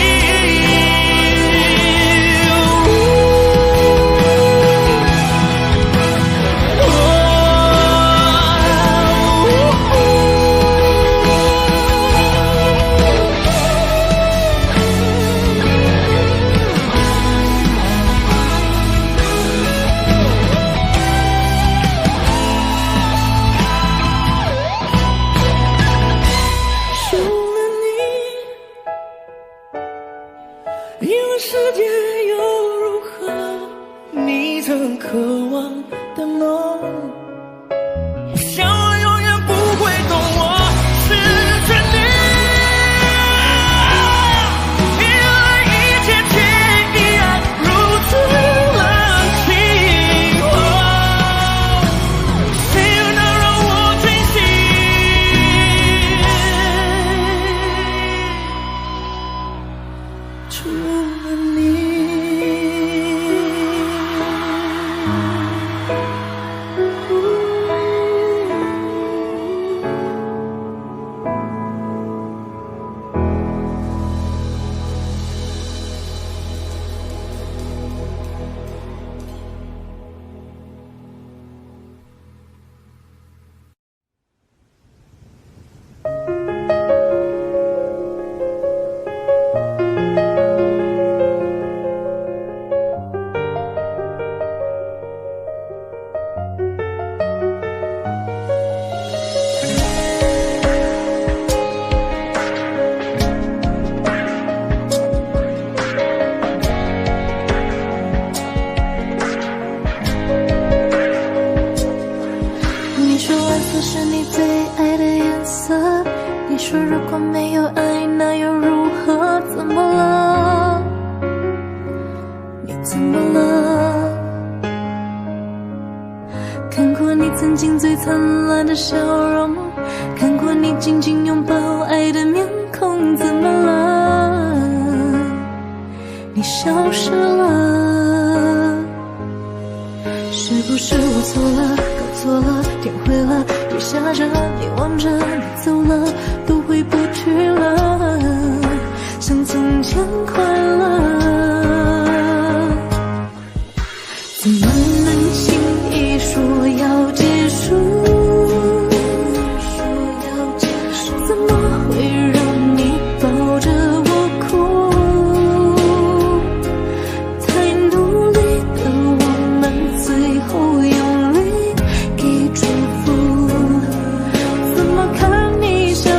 除了你，因为世界又如何？你曾渴望的梦，我想我永远不会懂我失去你，因为一切却依然如此冷清。谁又能让我珍惜？除了你。你说蓝色是你最爱的颜色，你说如果没有爱那又如何？怎么了？你怎么了？看过你曾经最灿烂的笑容，看过你紧紧拥抱爱的面孔，怎么了？你消失了，是不是我错了？错了，天灰了，雨下着，你望着，你走了，都回不去了，像从前快乐，怎么能轻易说要结束？怎么会让你抱着我哭？太努力的我们，最后用力给祝福，怎么看你笑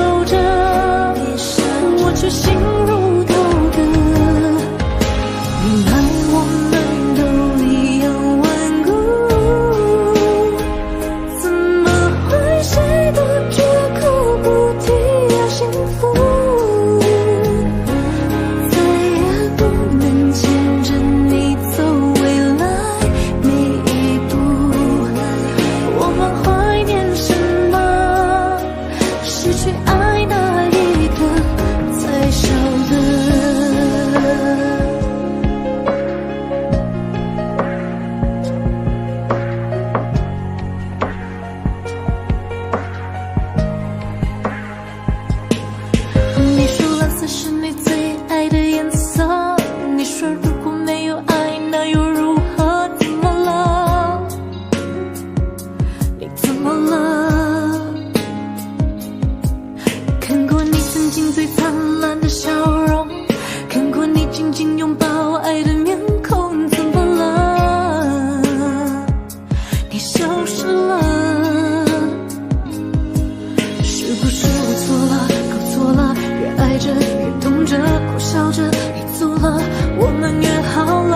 着，越痛着，苦笑着，一组了，我们约好了，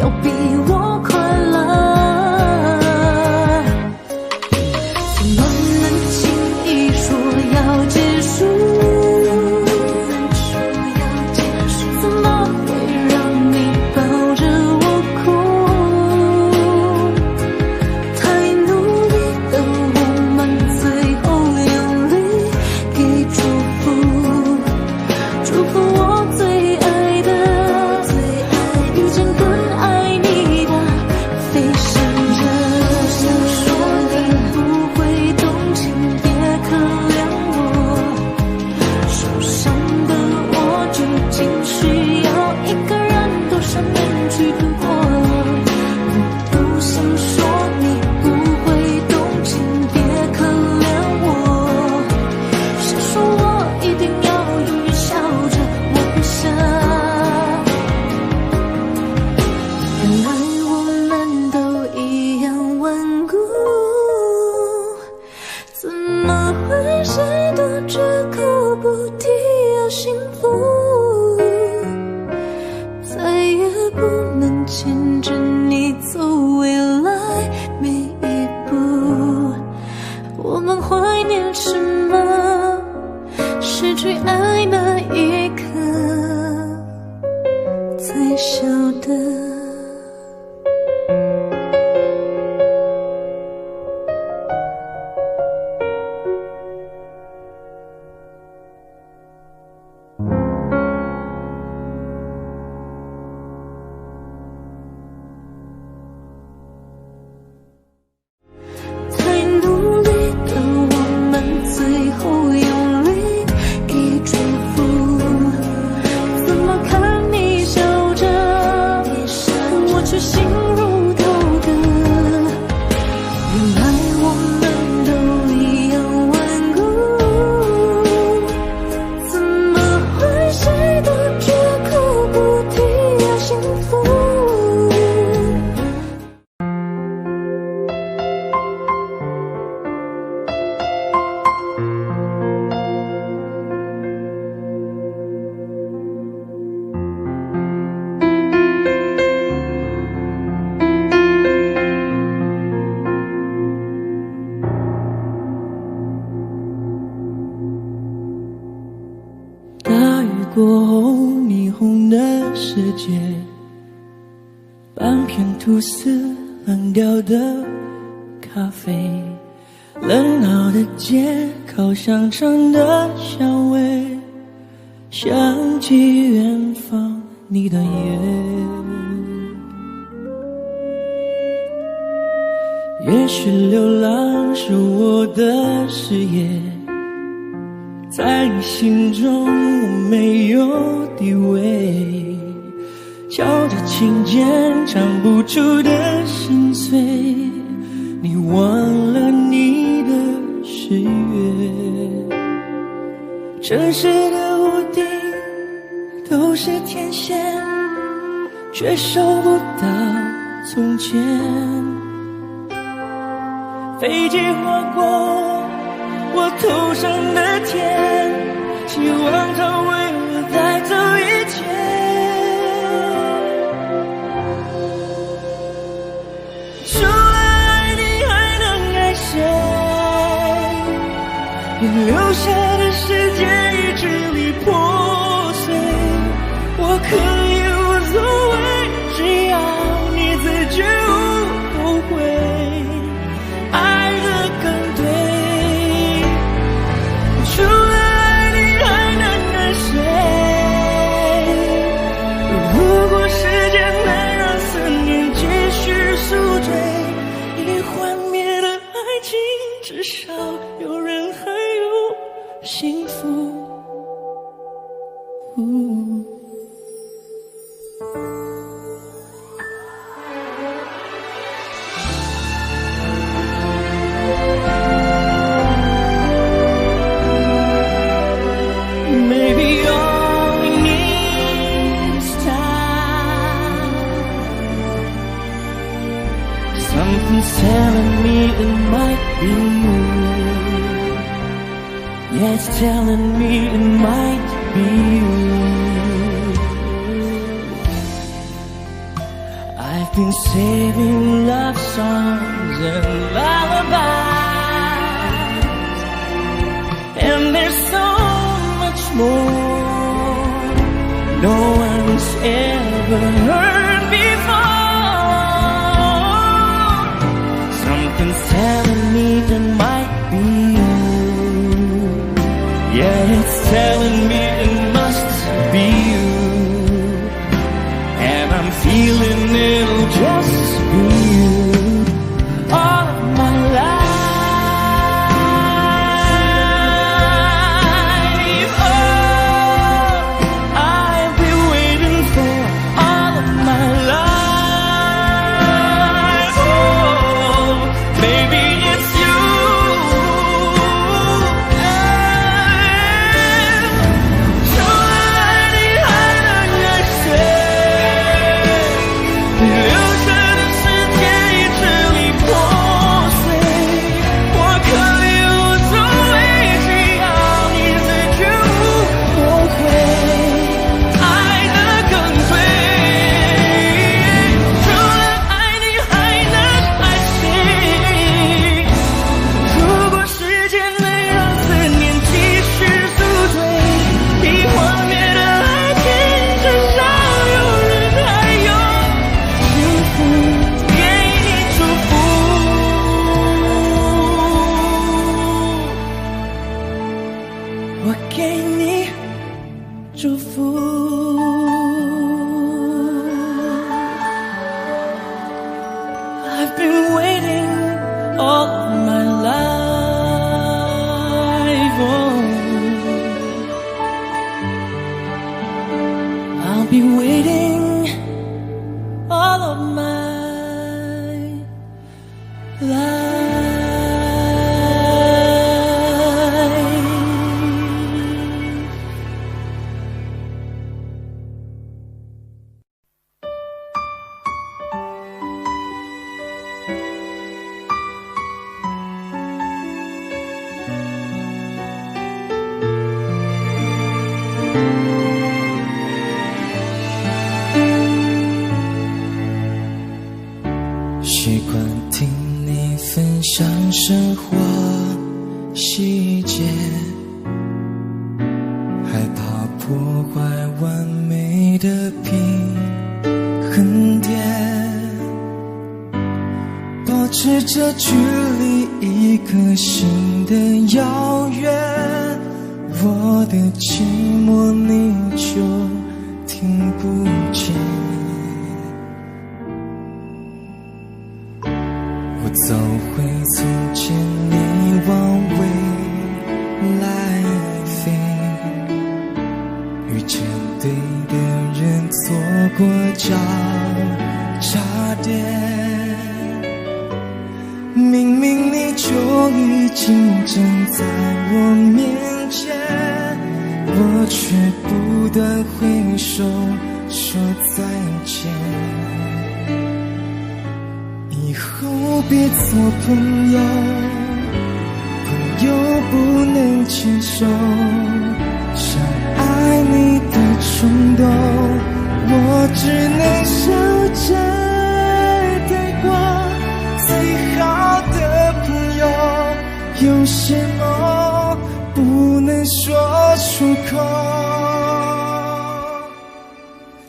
要比我快乐。怎么能轻易说要结束？怎么会让你抱着我哭？太努力的我们，最后用力给祝福，祝福我最爱的，遇见更爱你的，飞翔着。想说你不会动情，别可怜我，受伤的我究竟需要一个人多少年去度过？我不想说你不会动情，别可怜我，想说我一定要永远笑着微笑。原来我们都一样顽固，怎么会谁都绝口不提要幸福？再也不能牵着你走未来每一步。我们怀念什么？失去爱那一刻最晓得。太努力的我们，最后用力给祝福。怎么看你笑着，我却心如刀割。原来我们都一样顽固，怎么会谁都绝口不提要幸福？大雨过后，霓虹的世界，半片吐司，冷掉的咖啡，冷闹的街，烤香肠的香味，想起远方你的眼。也许流浪是我的事业，在你心中我没有地位，敲着琴键唱不出的心碎，你忘了你的誓约。城市的屋顶都是天线，却收不到从前。飞机划过我头上的天，希望它为我带走一切。除了爱你还能爱谁？你留下的世界已支离破碎，我可以无所谓，只要你自觉无后悔，爱得更对。除了爱你还能爱谁？如果时间能让思念继续宿醉，已幻灭的爱情至少有人还有幸福。Maybe all we need is time. Something's telling me it might be you. Yeah, it's telling me it might be you. I've been saving love songs and lullabies, and there's so much more no one's ever heard before. Something's telling me it might be you. Yeah, it's telling me it must be you, and I'm feeling it'll just be you all of my life. Oh, I've been waiting for all of my life. Oh, maybe it's you. I've been waiting all of my life. Oh, I'll be waiting all of my life.习惯听你分享生活细节，害怕破坏完美的平衡点，保持着距离一颗心的遥远，我的寂寞你就听不见。我走回从前，你往未来飞，遇见对的人，错过交叉点，明明你就已经站在我面前，我却不断挥手说再见。以后别做朋友，朋友不能牵手，想爱你的冲动，我只能笑着带过。最好的朋友，有些梦不能说出口，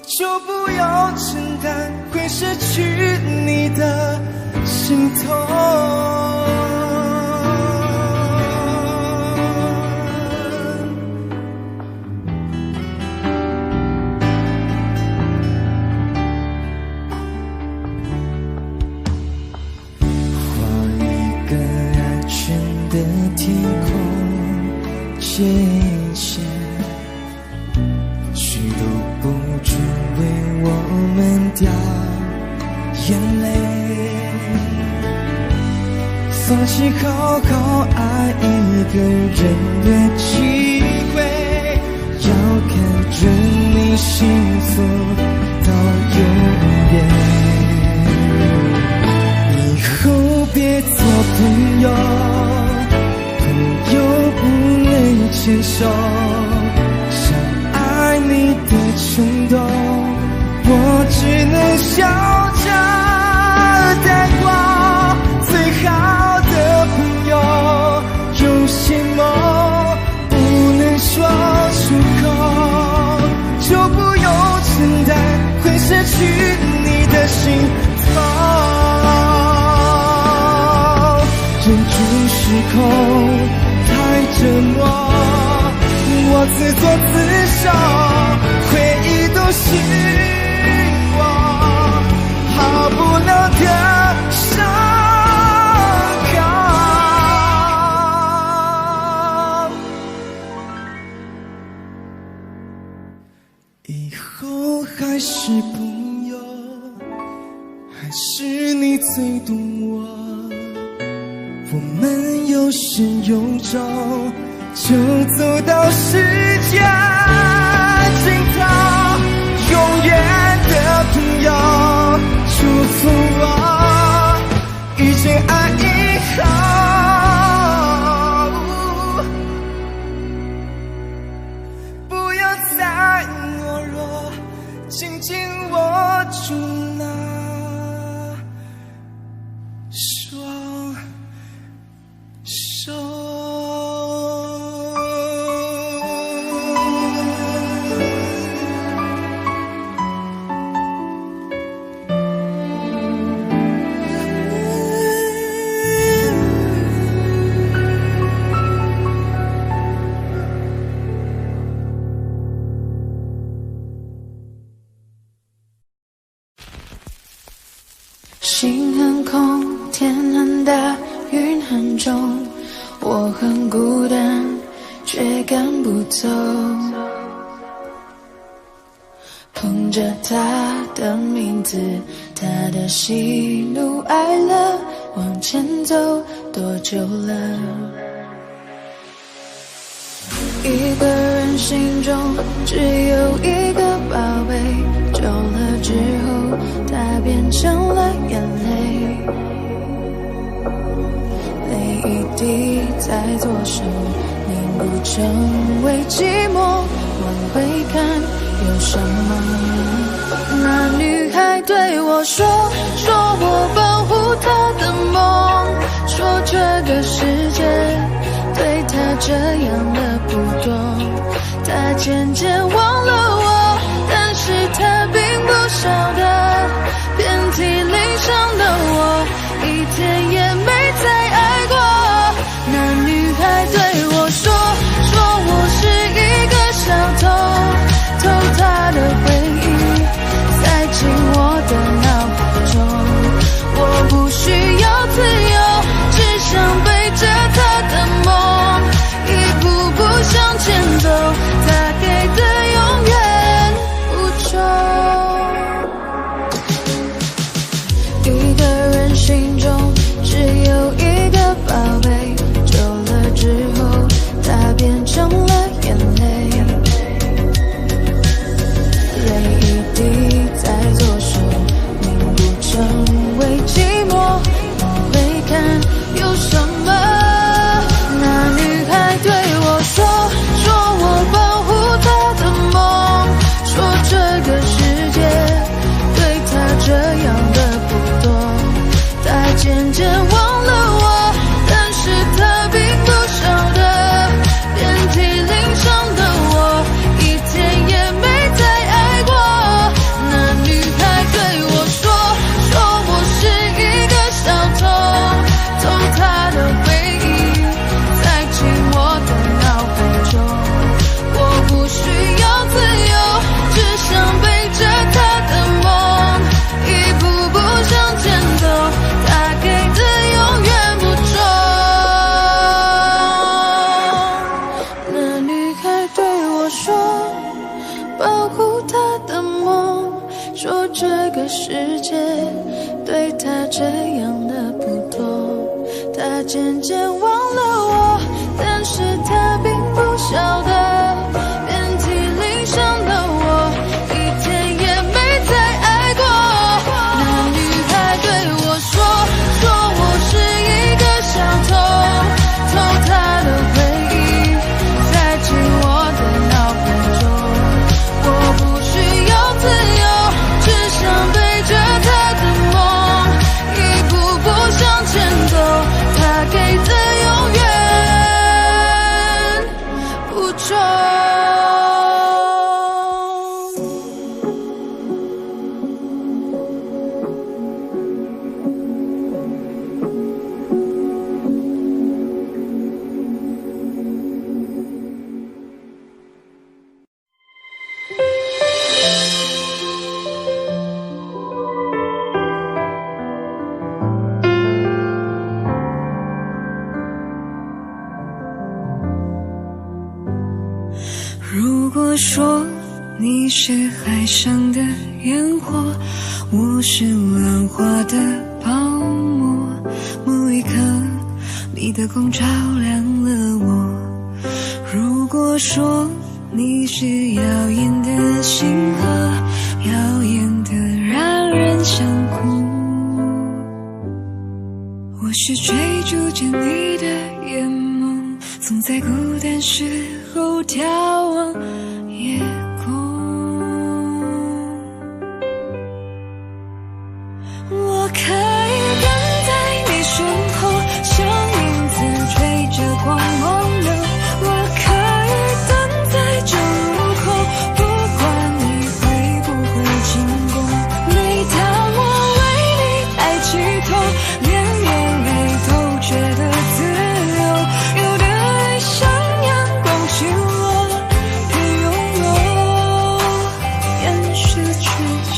就不要承担会失去你的心痛。画一个安全的天空界限，许都不准为我们掉眼泪，放弃好好爱一个人的机会，要看着你幸福到永远。以后别做朋友，朋友不能牵手，想爱你的冲动，我只能笑着带过。最好的朋友，有些梦不能说出口，就不用承担会失去你的心痛。忍住失控太折磨，我自作自受，回忆都是我好不了的伤口。以后还是朋友，还是你最懂我，我们有始有终，就走到世界尽头。永远的朋友，祝福我遇见爱以后，不要再懦弱，紧紧握住那双手。心很空，天很大，云很重，我很孤单，却赶不走。捧着他的名字，他的喜怒哀乐，往前走多久了？一个人心中只有一个宝贝，久了之后，它变成了眼泪，泪一滴在左手凝固成为寂寞。往回看，有什么？那女孩对我说我保护她的梦，说这个世界对她这样的不多，她渐渐忘了我，但是她并不晓得，遍体鳞伤的我，一天也没再爱过。那女孩对我说我是一个小偷，偷她的回忆，塞进我的脑海中。我不需要自由，只想背着她的梦，一步步向前走，她给的永远不重。一个人心中只有一个宝贝，久了之后，它变成了眼泪，泪一滴在左手凝固成为寂寞。往回看，有什么？那女孩对我说我保护她的梦，说这个世界对她这样的不多，她渐渐忘了我，但是她并不晓得，遍体鳞伤的我，一天也没再爱过。那女孩对我说我是一个小偷，偷她的回忆，塞进我的脑海中。我不需要自由，只想背着她的梦，一步步向前走，她给的永远不重。那女孩对我说保护她的梦，说这个世界对她这样的不多，她渐渐忘了我，但是她并不晓得，遍体鳞伤的我，一天也没再爱过。那女孩对我说我是一个小偷，偷她的回忆，塞果说你是海上的烟火，我是浪花的泡沫，某一刻你的光照亮了我。如果说你是耀眼的星河，耀眼的让人想哭，我是追逐着你的眼眸，总在孤单时候眺望夜空。我可以跟在你身后，像影子追着光梦游。我可以等在这路口，不管你会不会经过。每当我为你抬起头，连眼泪都觉得自由。有的爱像阳光倾落，偏拥有，掩饰曲折。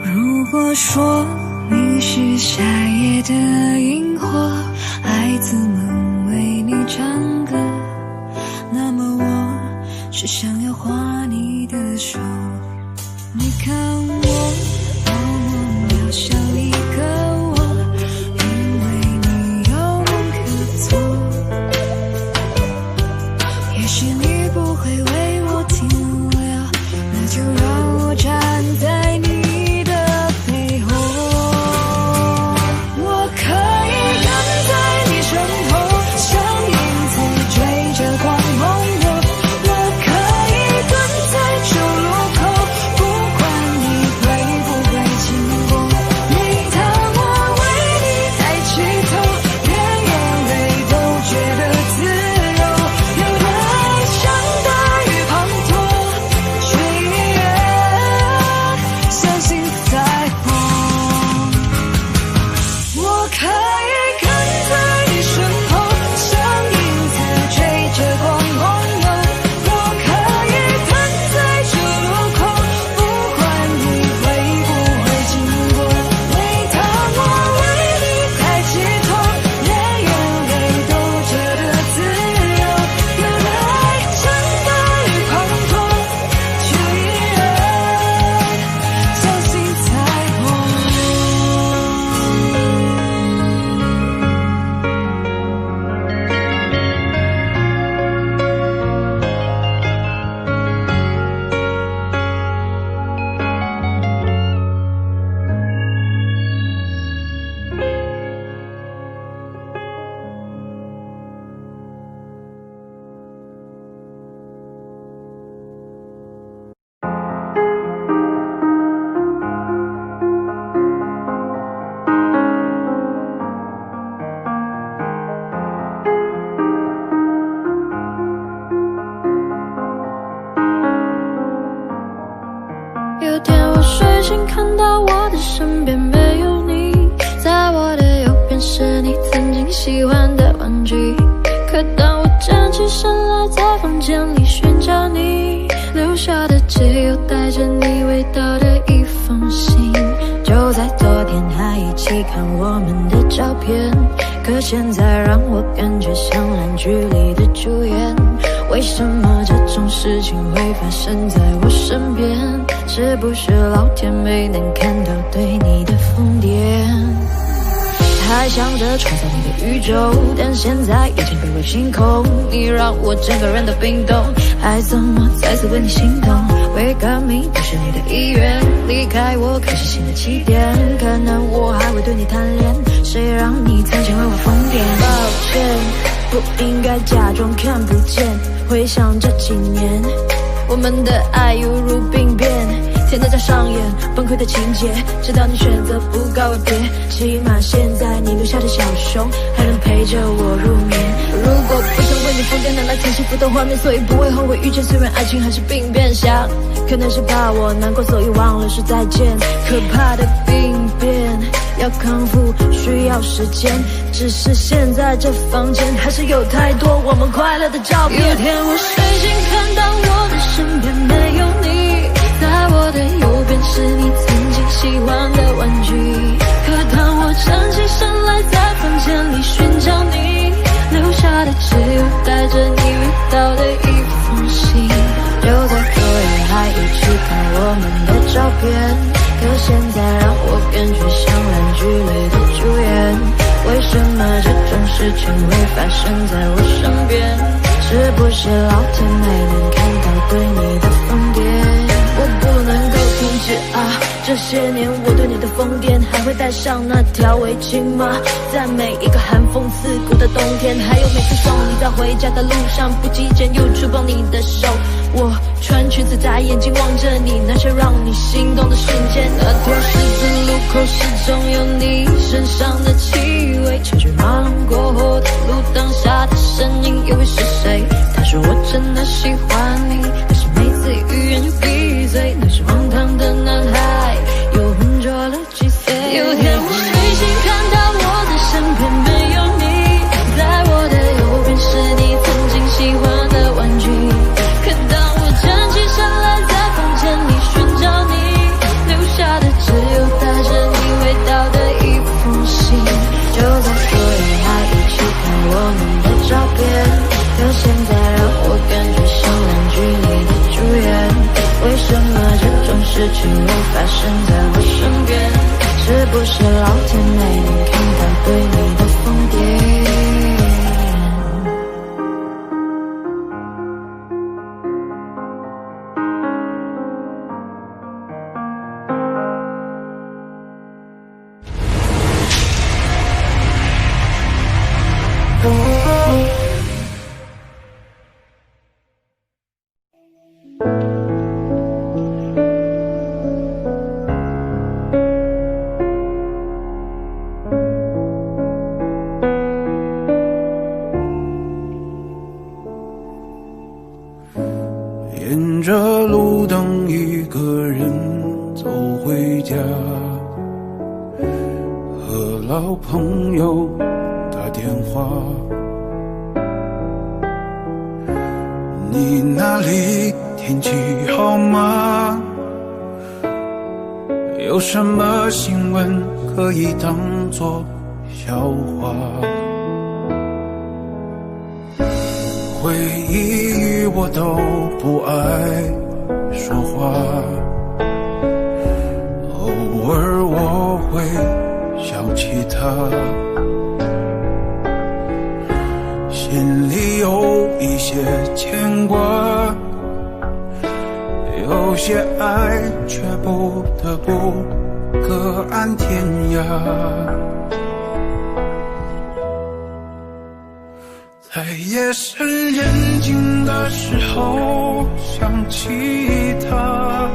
如果说你是夏夜的萤火，孩子们为你唱歌，那么我是想要画你的手。你看我多么渺小一个我，因为你有梦可做。也许你不会为我停留，那就让我站在你的背后。我可以跟在你身后，像影子追着光梦游。我可以蹲在旧路口，不管你会不会经过。每当我为你抬起头，连眼泪都觉得自由。有的爱像大雨滂沱，却依然相信彩虹。我可以跟在你身后，像影子追着光梦游。我可以蹲在这路口，不管你会不会经过。每当我为你抬起头，连眼泪都觉得自由。有的爱像大雨滂沱，却依然相信彩虹。有天我睡醒，看到我的身边没有你，在我的右边是你曾经喜欢的玩具。可当我站起身来，在房间里寻找你留下的，只有带着你味道的一封信。就在昨天还一起看我们的照片，可现在让我感觉像烂剧里的主演。为什么这种事情会发生在我身边？是不是老天没能看到对你的疯癫？还想着创造你的宇宙，但现在已经被我清空。你让我整个人都冰冻，还怎么再次为你心动？为革命不是你的意愿，离开我开始新的起点。可能我还会对你贪恋，谁让你曾经为我疯癫？抱歉，不应该假装看不见。回想这几年，我们的爱犹如病变，天天在上演崩溃的情节，直到你选择不告而别。起码现在你留下的小熊还能陪着我入眠。如果不想为你疯癫，拿来曾幸福的画面，所以不会后悔遇见。虽然爱情还是病变，想可能是怕我难过，所以忘了说再见。可怕的病变要康复需要时间，只是现在这房间还是有太多我们快乐的照片。有天我睡醒看到我的身边没有你，在我的右边是你曾经喜欢的玩具。可当我站起身来，在房间里寻找你，留下的只有带着你味道的一封信。就在昨夜还一起看我们的照片，可现在让我变成像烂剧里的主演。为什么这种事情会发生在我身边？是不是老天没能看到对你的疯癫？我不能够停止啊！这些年我对你的疯癫，还会带上那条围巾吗？在每一个寒风刺骨的冬天，还有每次送你在回家的路上，不经意间又触碰你的手。我穿裙子在眼睛望着你，那些让你心动的瞬间。那条十字路口始终有你身上的气味，车水马龙过后的路灯下的身影又会是谁？他说我真的喜欢你，可是每次语言就闭嘴。那是荒唐的男孩又浑浊了几岁。有天我睡醒看到我的身边没有你，在我的右边是你曾经喜欢的玩具。可当我站起身来，在房间里寻找你，留下的只有带着你味道的一封信。就在昨夜还一起看我们的照片，可现在让我感觉像烂剧里的主演。为什么这种事情会发生在我身边？是不是老天没能看到对你的疯癫？沿着路灯一个人走回家，和老朋友打电话。你那里天气好吗？有什么新闻可以当作笑话？回忆我都不爱说话，偶尔我会想起他，心里有一些牵挂，有些爱却不得不各安天涯。在夜深人静的时候想起他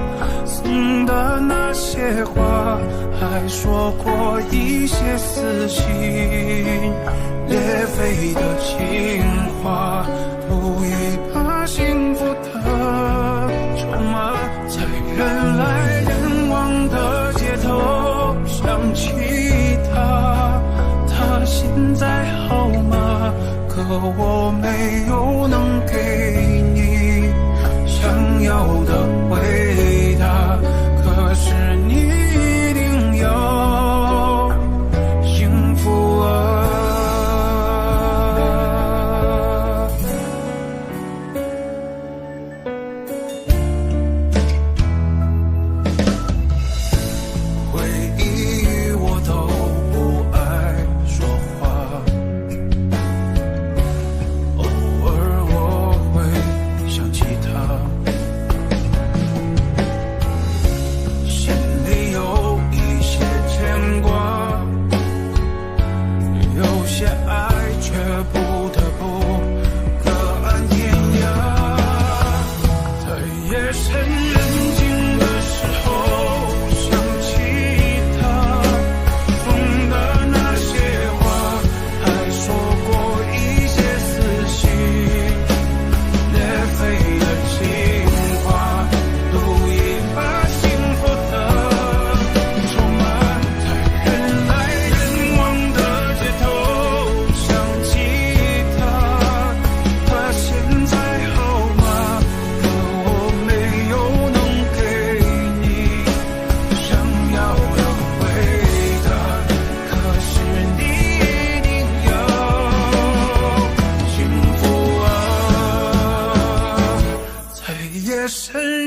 送的那些话，还说过一些撕心裂肺的情话，不一把幸福的筹码，在人来人往的街头想起他，他现在好吗？可我没有能给你想要的回答，可是你一定要幸福啊。回忆我都不爱说话，偶尔我会想起他，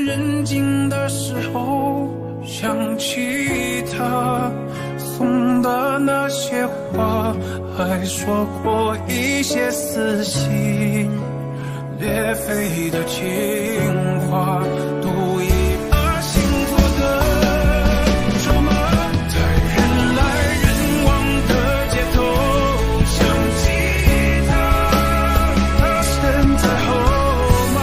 人静的时候，想起他送的那些话，还说过一些撕心裂肺的情话，赌一把幸福的筹码，在人来人往的街头想起他，他身在后吗？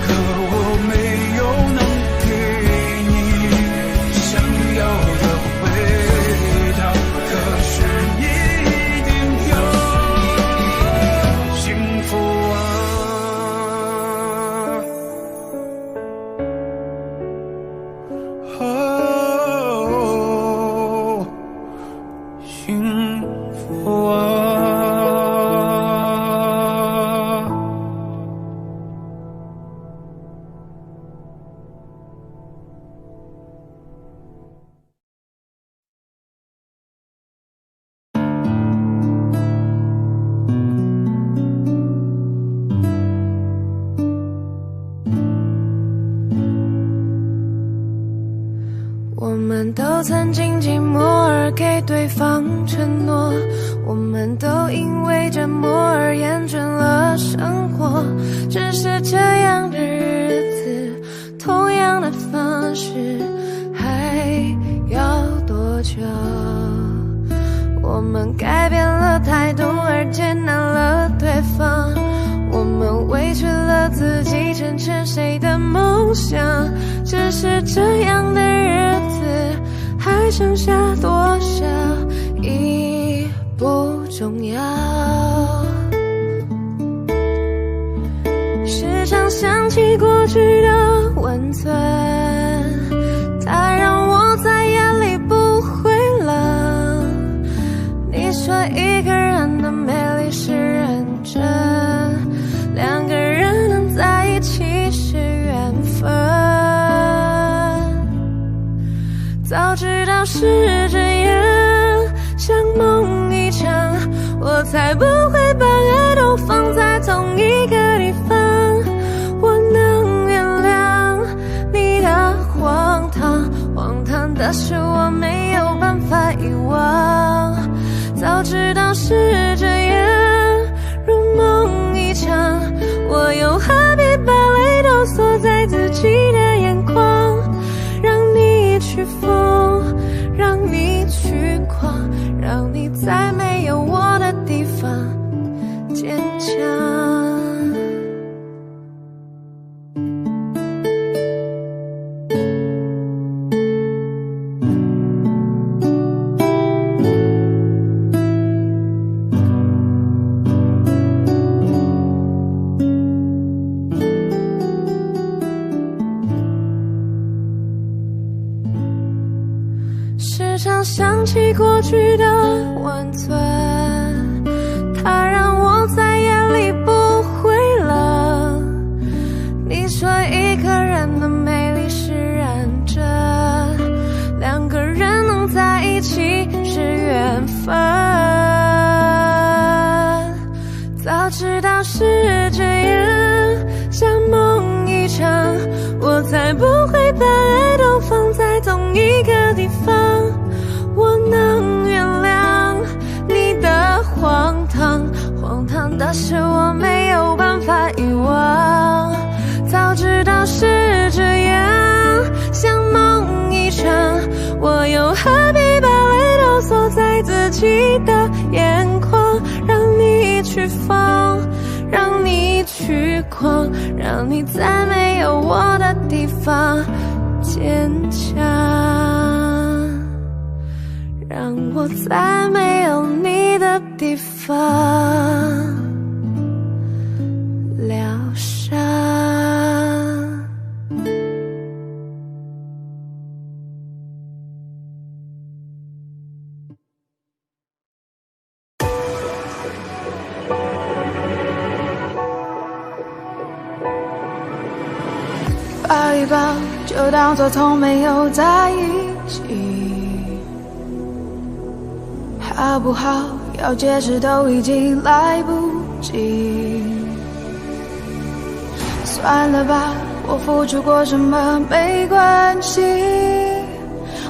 可我没有能给你想要的回答，可是你一定要幸福啊。哦，幸福啊。我们都曾经寂寞而给对方承诺，我们都因为折磨而厌倦了生活。只是这样的日子，同样的方式，还要多久？我们改变了态度而接纳了对方，我们委屈了自己，成全谁的梦想？只是这样的日子，还剩下多少已不重要。时常想起过去的温存，它让我在夜里不会冷。你说一个人的美丽是认真，两个人能在一起是缘分。早知道是这样，像梦一场，我才不会把爱都放在同一个地方。我能原谅你的荒唐，荒唐的是我没有办法遗忘。早知道是这样，如梦一场，我又何必把泪都锁在自己的眼眶？让你去疯，让你去狂，让你在没有我的地方坚强。时常想起过去的温存，它让我在夜里不会冷。你说一个人的美丽是认真，两个人能在一起是缘分。早知道是这样，像梦一场，我才不会把爱都放在同一个地方。我能原谅你的荒唐，荒唐的是我没有办法遗忘。早知道是这样，像梦一场，我又何必把泪都锁在自己的眼眶？让你去疯，让你去狂，让你在没有我的地方坚强，让我在没有你的地方疗伤。抱一抱，就当作从没有在一起，好不好？要解释都已经来不及。算了吧，我付出过什么没关系，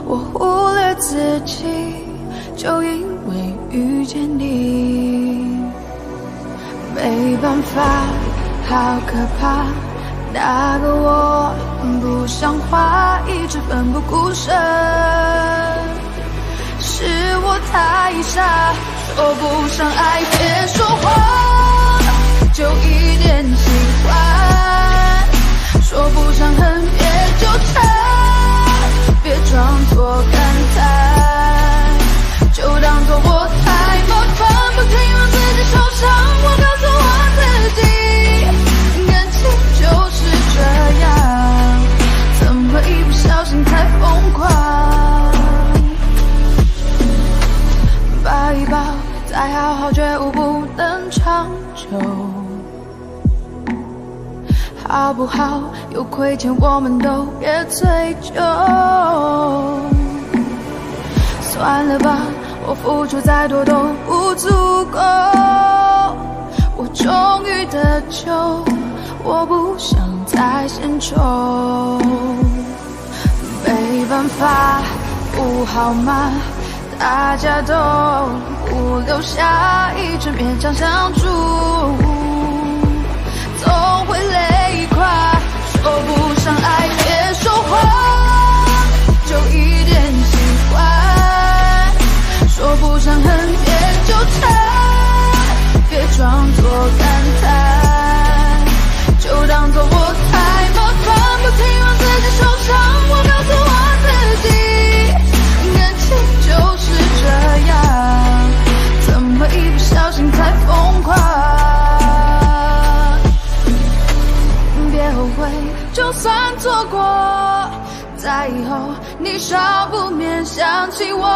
我忽略自己，就因为遇见你。没办法，好可怕，那个我不像话，一直奋不顾身，是我太傻，说不上爱别说谎，就一点喜欢，说不上恨别纠缠，别装作感叹，就当作我太麻烦，不停让自己受伤。我告诉我自己，感情就是这样，怎么会一不小心太疯狂？抱一抱，再好好觉悟不能长久，好不好？有亏欠我们都别追究。算了吧，我付出再多都不足够，我终于得救，我不想再献丑。没办法，不好吗？大家都不留下，一直勉强相处，总会累垮。说不上爱别说谎，就一点喜欢，说不上恨别纠缠，别装作感叹，就当作我太麻烦，不停让自己受伤。我告诉我自己，感情就是这样，怎么一不小心太疯狂？别后悔，就算错过，在以后你少不免想起我，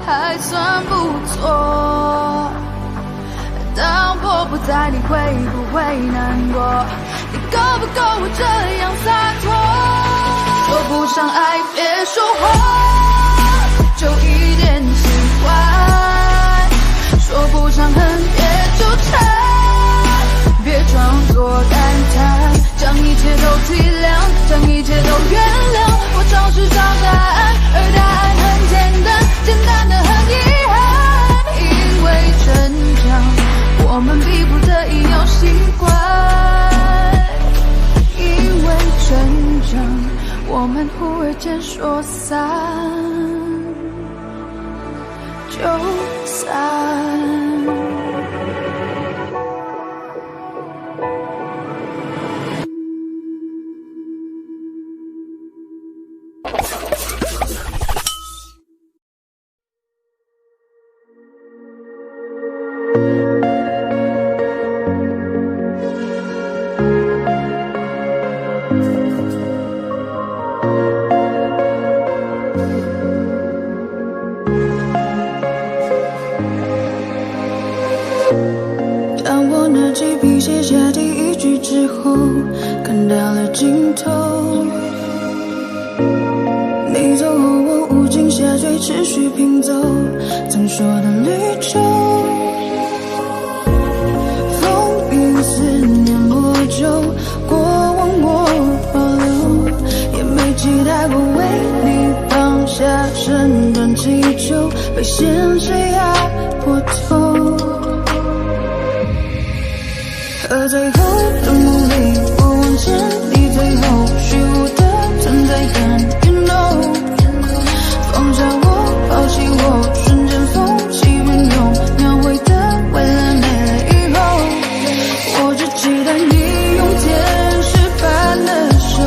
还算不错。当我不在，你会不会难过？你够不够我这样洒脱？说不上爱别说谎，就一点喜欢，说不上恨别纠缠，别装作感叹，将一切都体谅，将一切都原谅。我找寻找答案，而答案很简单，简单的很遗憾。因为成长，我们逼不得已要习惯。因为成长，我们忽而间说散就散。当我拿起笔写下第一句之后，看到了尽头。你走后，我无尽下坠，持续拼凑曾说的绿洲。风雨思念魔咒，过往我保留，也没期待过为你放下身段祈求，被现实压迫透。而最后的努力，我往前，你最后虚无的存在感 ，You know， 放下我，抛弃我，瞬间风起云涌，描绘的未来没了以后，我只期待你用天使般的手，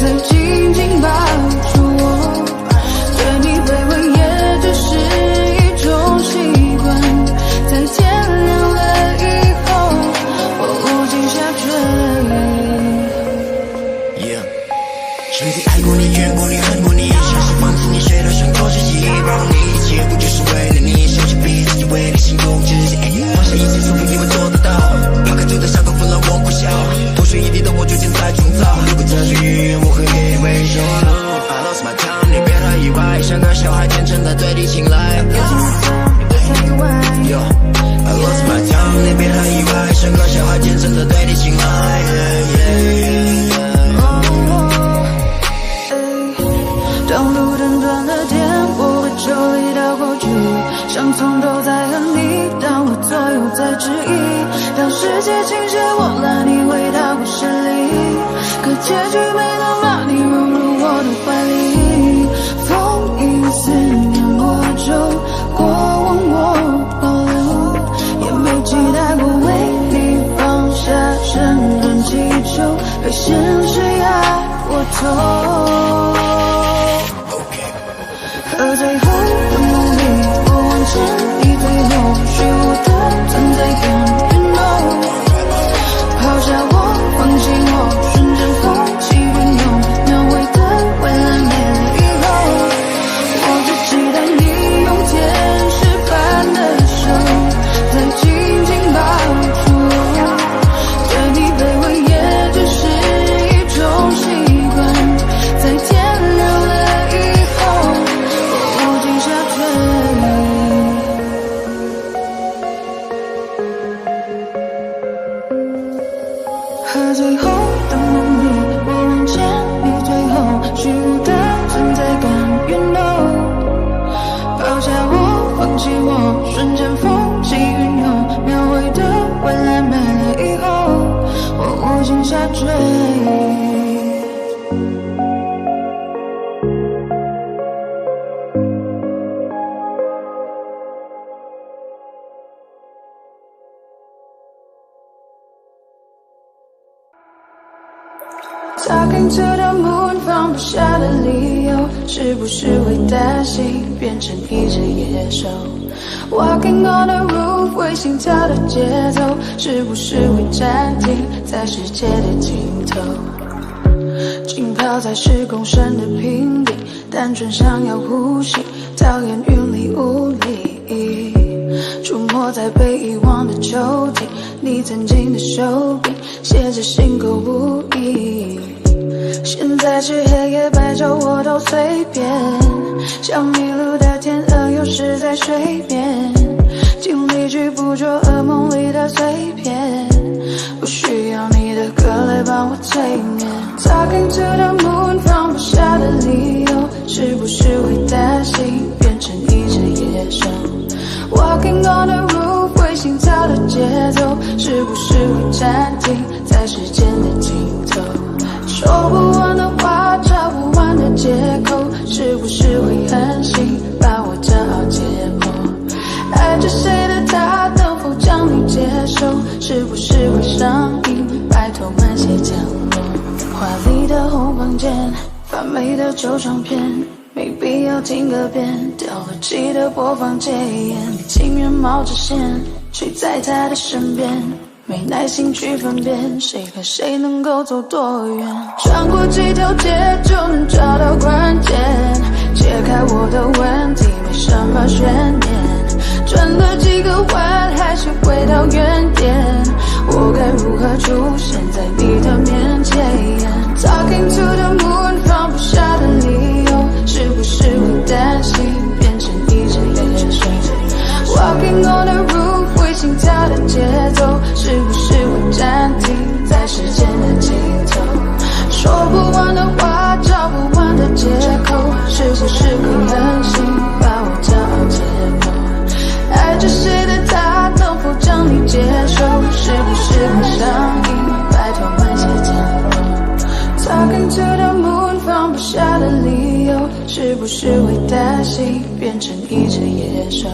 再紧紧抱住我，对你卑微也只是一种习惯，在天亮了以后。兄弟爱过你，怨过你，恨过你，像是放肆你，谁都想做自己，让你一切无情是我拉你回到故事里，可结局没能把你融入我的怀里。风影思念我就过往我保留，也没期待过为你放下身段祈求，被现实压过头。和最后的梦里，我往前你最后虚无的存在感，you know， 抛下我，放弃我，瞬间放弃运用，描绘的未来没了以后，我只期待你用天使般的手，再紧紧抱住我，对你卑微也只是一种习惯，在天亮了以后，我无尽下坠。和最后的梦里，我望见你最后虚无的存在感，you know， 抛下我，放弃我，瞬间风起云涌，描绘的未来没了以后，我无尽下坠。Talking to the moon， 放不下的理由，是不是会担心变成一只野兽 ？Walking on the roof， 为心跳的节奏，是不是会暂停在世界的尽头？浸泡在10公升的瓶底，单纯想要呼吸，讨厌云里雾里。出没在被遗忘的抽屉，你曾经的手笔，写着心口不一。现在是黑夜白昼我都随便，像迷路的天鹅有时在水面，尽力去捕捉噩梦里的碎片，不需要你的歌来帮我催眠。Talking to the moon， 放不下的理由，是不是会担心变成一只野兽？ Walking on the roof， 为心跳的节奏，是不是会暂停在时间的尽头？说不完的话，找不完的借口，是不是会狠心把我骄傲解剖？爱着谁的他，能否将你接受？是不是会上瘾，拜托慢些降落？华丽的红房间，完美的旧唱片，没必要听个遍，掉了记得播放戒烟，你情愿冒着险睡在他的身边，没耐心去分辨谁和谁能够走多远，穿过几条街就能找到关键，解开我的问题没什么悬念，转了几个弯还是回到原点，我该如何出现在你的面前 Talking to the moon， 放不下的理由，是不是会担心变成一只野兽？ Walking on the roof， 为心跳的节奏，是不是会暂停在时间的尽头？说不完的话，找不完的借口，是不是会狠心把我骄傲解剖？爱着谁的他，能否将你接受？是不是会上瘾？拜托慢些降落。Talking to the moon， 放不下的理由，是不是会担心变成一只野兽？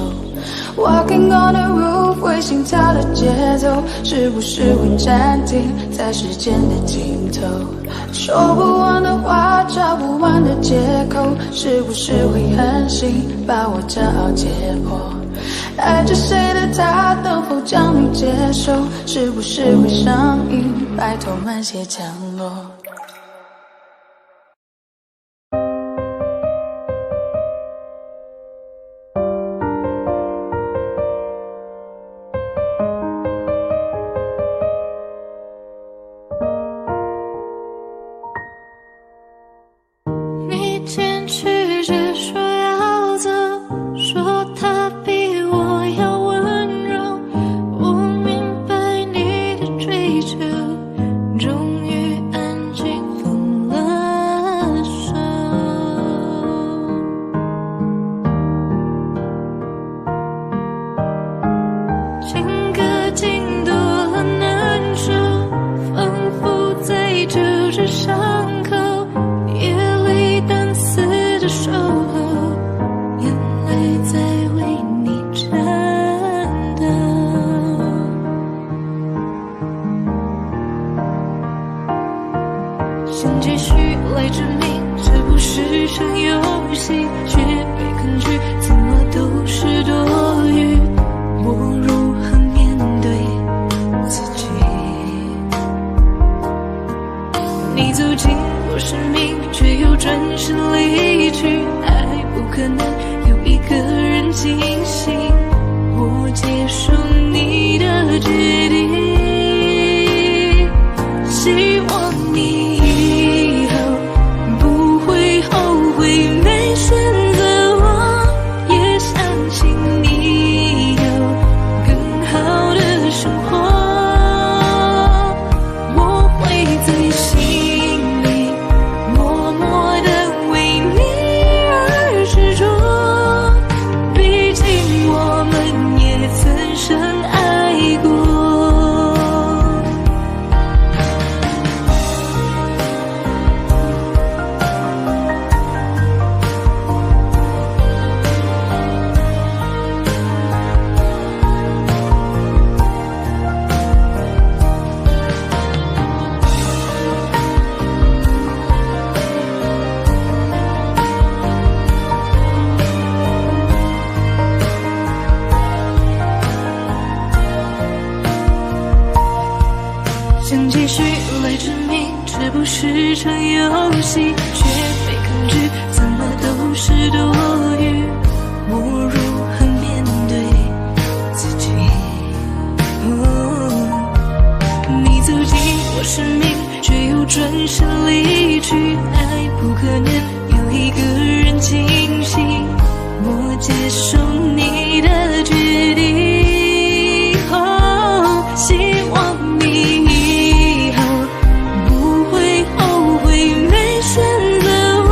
Walking on the roof， 为心跳的节奏，是不是会暂停在时间的尽头？说不完的话，找不完的借口，是不是会狠心把我骄傲解剖？爱着谁的他，能否将你接受？是不是会上瘾？拜托慢些降落。终于安静。是伤口，夜里单丝的守候，眼泪在为你颤抖。想继续来证明这不是场游戏，却被抗拒，怎么都是多余。我如何面对自己？你走进我生命，却又转身离去，爱不可能有一个人惊醒。我接受你的决定，希望你以后不会后悔没选择我，也相信你有更好的生活。我会在心里默默地为你而执着，毕竟我们也曾深爱过。想继续来证明这不是场游戏，却被抗拒，怎么都是多余。我如何面对自己？你走进我生命，却又转身离去，爱不可能有一个人惊醒。我接受你的决定，希望你以后不会后悔没选择我，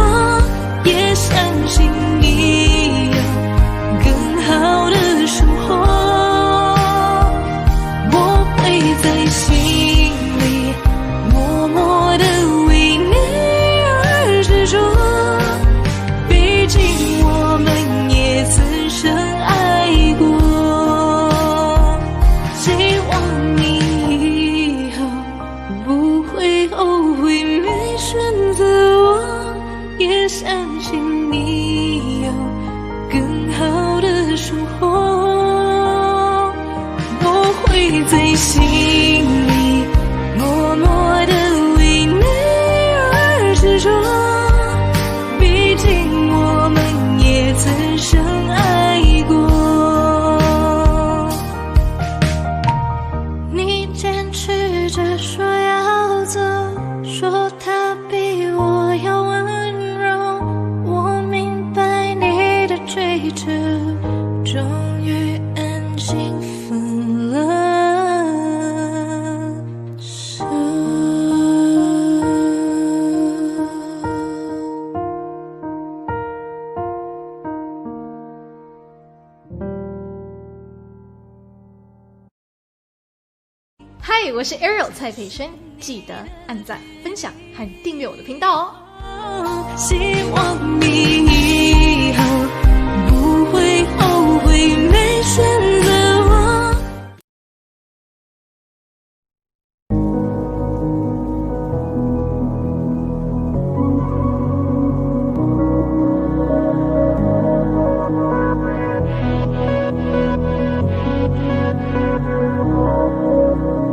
也相信你有更好的生活。我会在心里默默地为你而执着，毕竟我们也曾深爱过。希望你以后不会后悔没选择我，也相信你有更好的生活。我会在心里默默地为你而执着，毕竟我们也曾深爱过。你坚持着说要走，说他比我要温柔，我明白你的追求，终于安心分了手。嗨，我是 Ariel 蔡佩萱，记得按赞、分享和订阅我的频道哦。希望你以后不会后悔没选择我。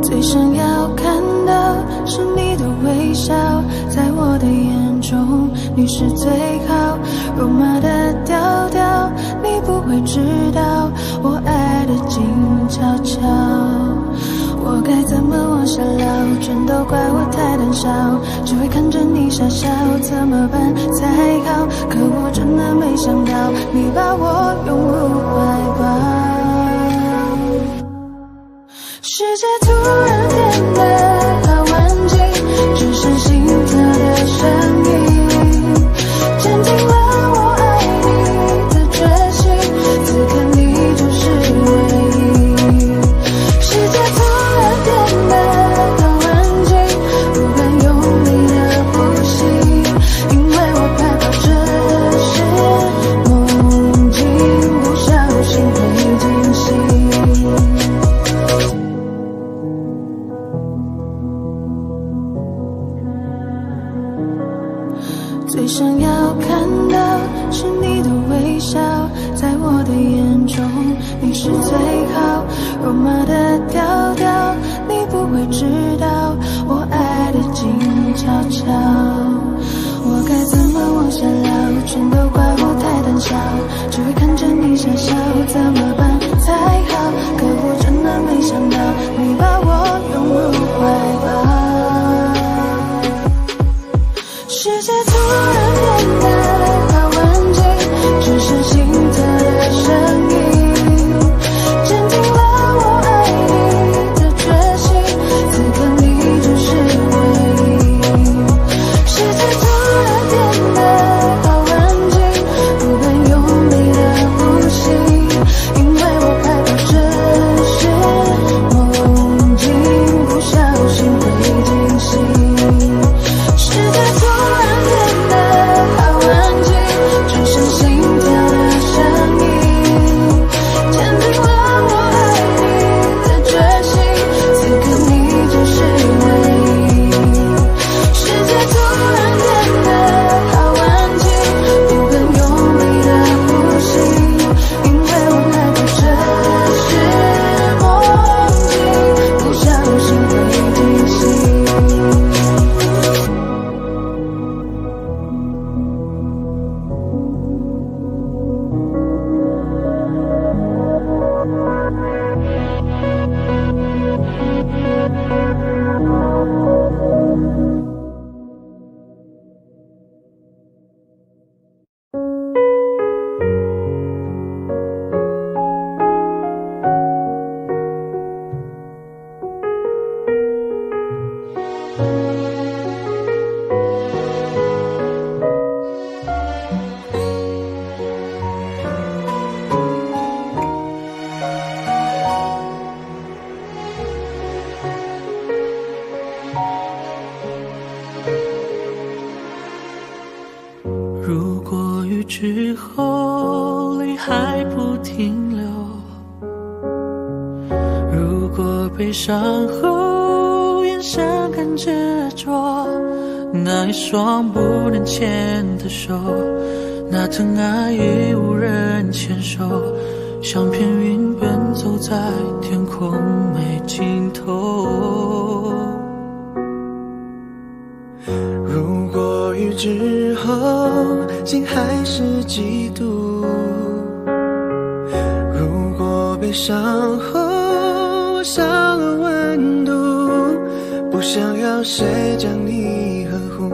最想要看到是你的微笑，在我的眼中你是最好。肉麻的调调，你不会知道我爱的静悄悄。我该怎么往下聊？全都怪我太胆小，只会看着你傻笑，怎么办才好？可我真的没想到，你把我拥入怀抱。世界突然变得好安静，只剩心跳的声音，坚定了我爱你的决心。此刻你就是唯一。世界突然变得好安静，不管用力的最想要看到是你的微笑，在我的眼中你是最好。肉麻的调调，你不会知道我爱的静悄悄。我该怎么往下聊？全都怪我太胆小，只会看着你傻笑，怎么办才好？可我真的没想到，你把我拥入怀抱。世界突然变得好安静，只剩心跳的声音，坚定了我爱你的决心，此刻你就是唯一。世界突然变得好安静，不敢用力的呼吸，因为我害怕这是梦境，不小心会惊醒。世界突然变得好安静，只剩心跳的声音，坚定了我爱你的决心，此刻你就是唯一。世界突然变得好安静，不敢用力的呼吸，因为我害怕这是梦境，不小心会惊醒。如果雨之后泪还不停留，如果悲伤后眼神更执着，那一双不能牵的手，那疼爱已无人牵手，像片云奔走在天空没尽头。如果雨之后心还是嫉妒，如果悲伤后少了温度，不想要谁将你呵护，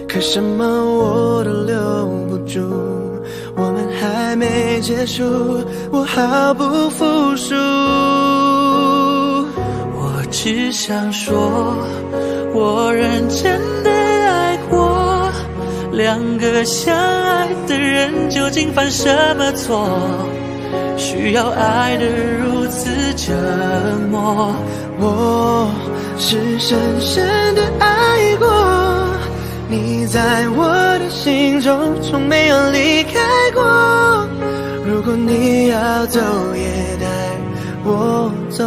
可什么我都留不住，我们还没结束，我毫不服输。我只想说，我认真的爱过，两个相爱的人究竟犯什么错，需要爱得如此折磨。我是深深的爱过，你在我的心中从没有离开过，如果你要走也带我走。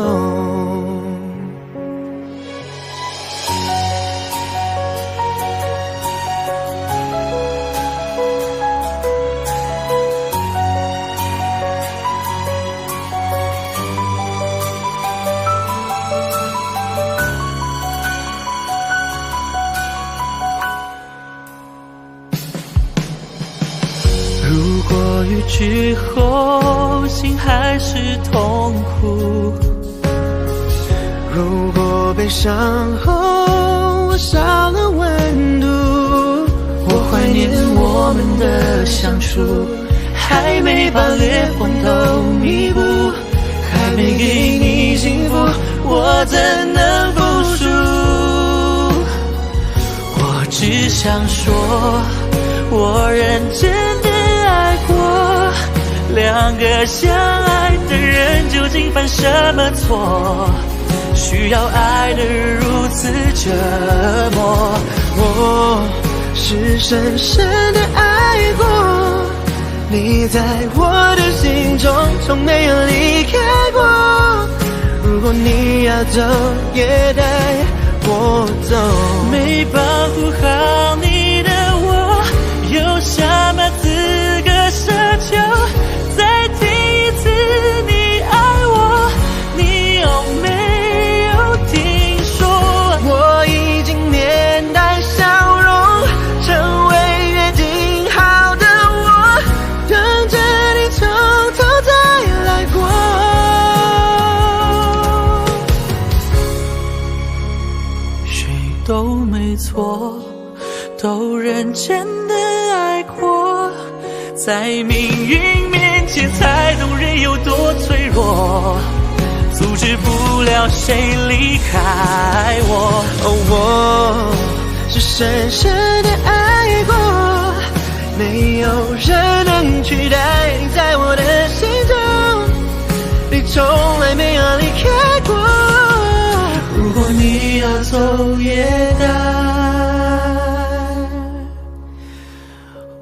如果雨之后心还是痛苦，如果悲伤后少了温度，我怀念我们的相处，还没把裂缝都弥补，还没给你幸福，我怎能服输？我只想说，我认真的爱过，两个相爱的人究竟犯什么错，需要爱得如此折磨。我是深深的爱过，你在我的心中从没有离开过，如果你要走也带我走。没保护好你的我，都没错，都认真的爱过，在命运面前才懂人有多脆弱，阻止不了谁离开我。我是深深的爱过，没有人能取代你在我的心中，你从来没有离开过。如果你要走也带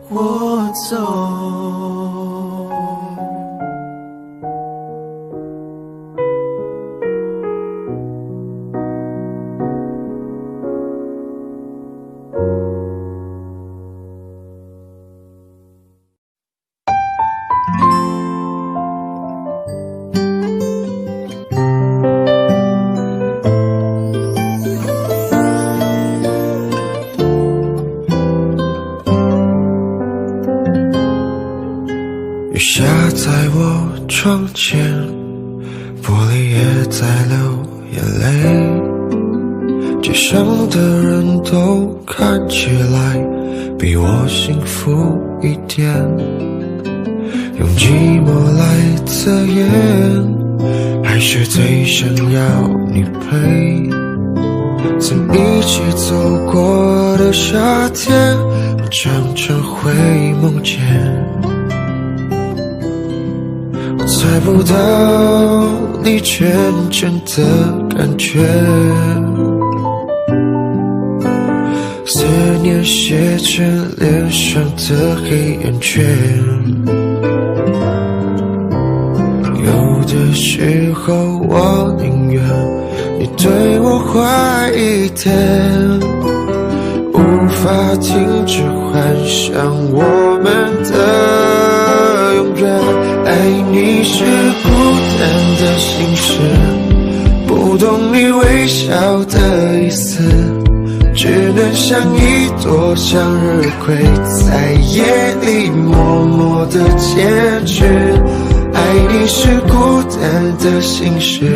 我走。雨下在我窗前，玻璃也在流眼泪，街上的人都看起来比我幸福一点，用寂寞来遮掩，还是最想要你陪。曾一起走过的夏天，我常常会梦见，我猜不到你真正的感觉，思念写成脸上的黑眼圈，有的时候我宁愿你对我坏一点，无法停止幻想我们的永远。爱你是孤单的心事，不懂你微笑的意思，只能像一朵向日葵，在夜里默默地坚持。爱你是孤单的心事，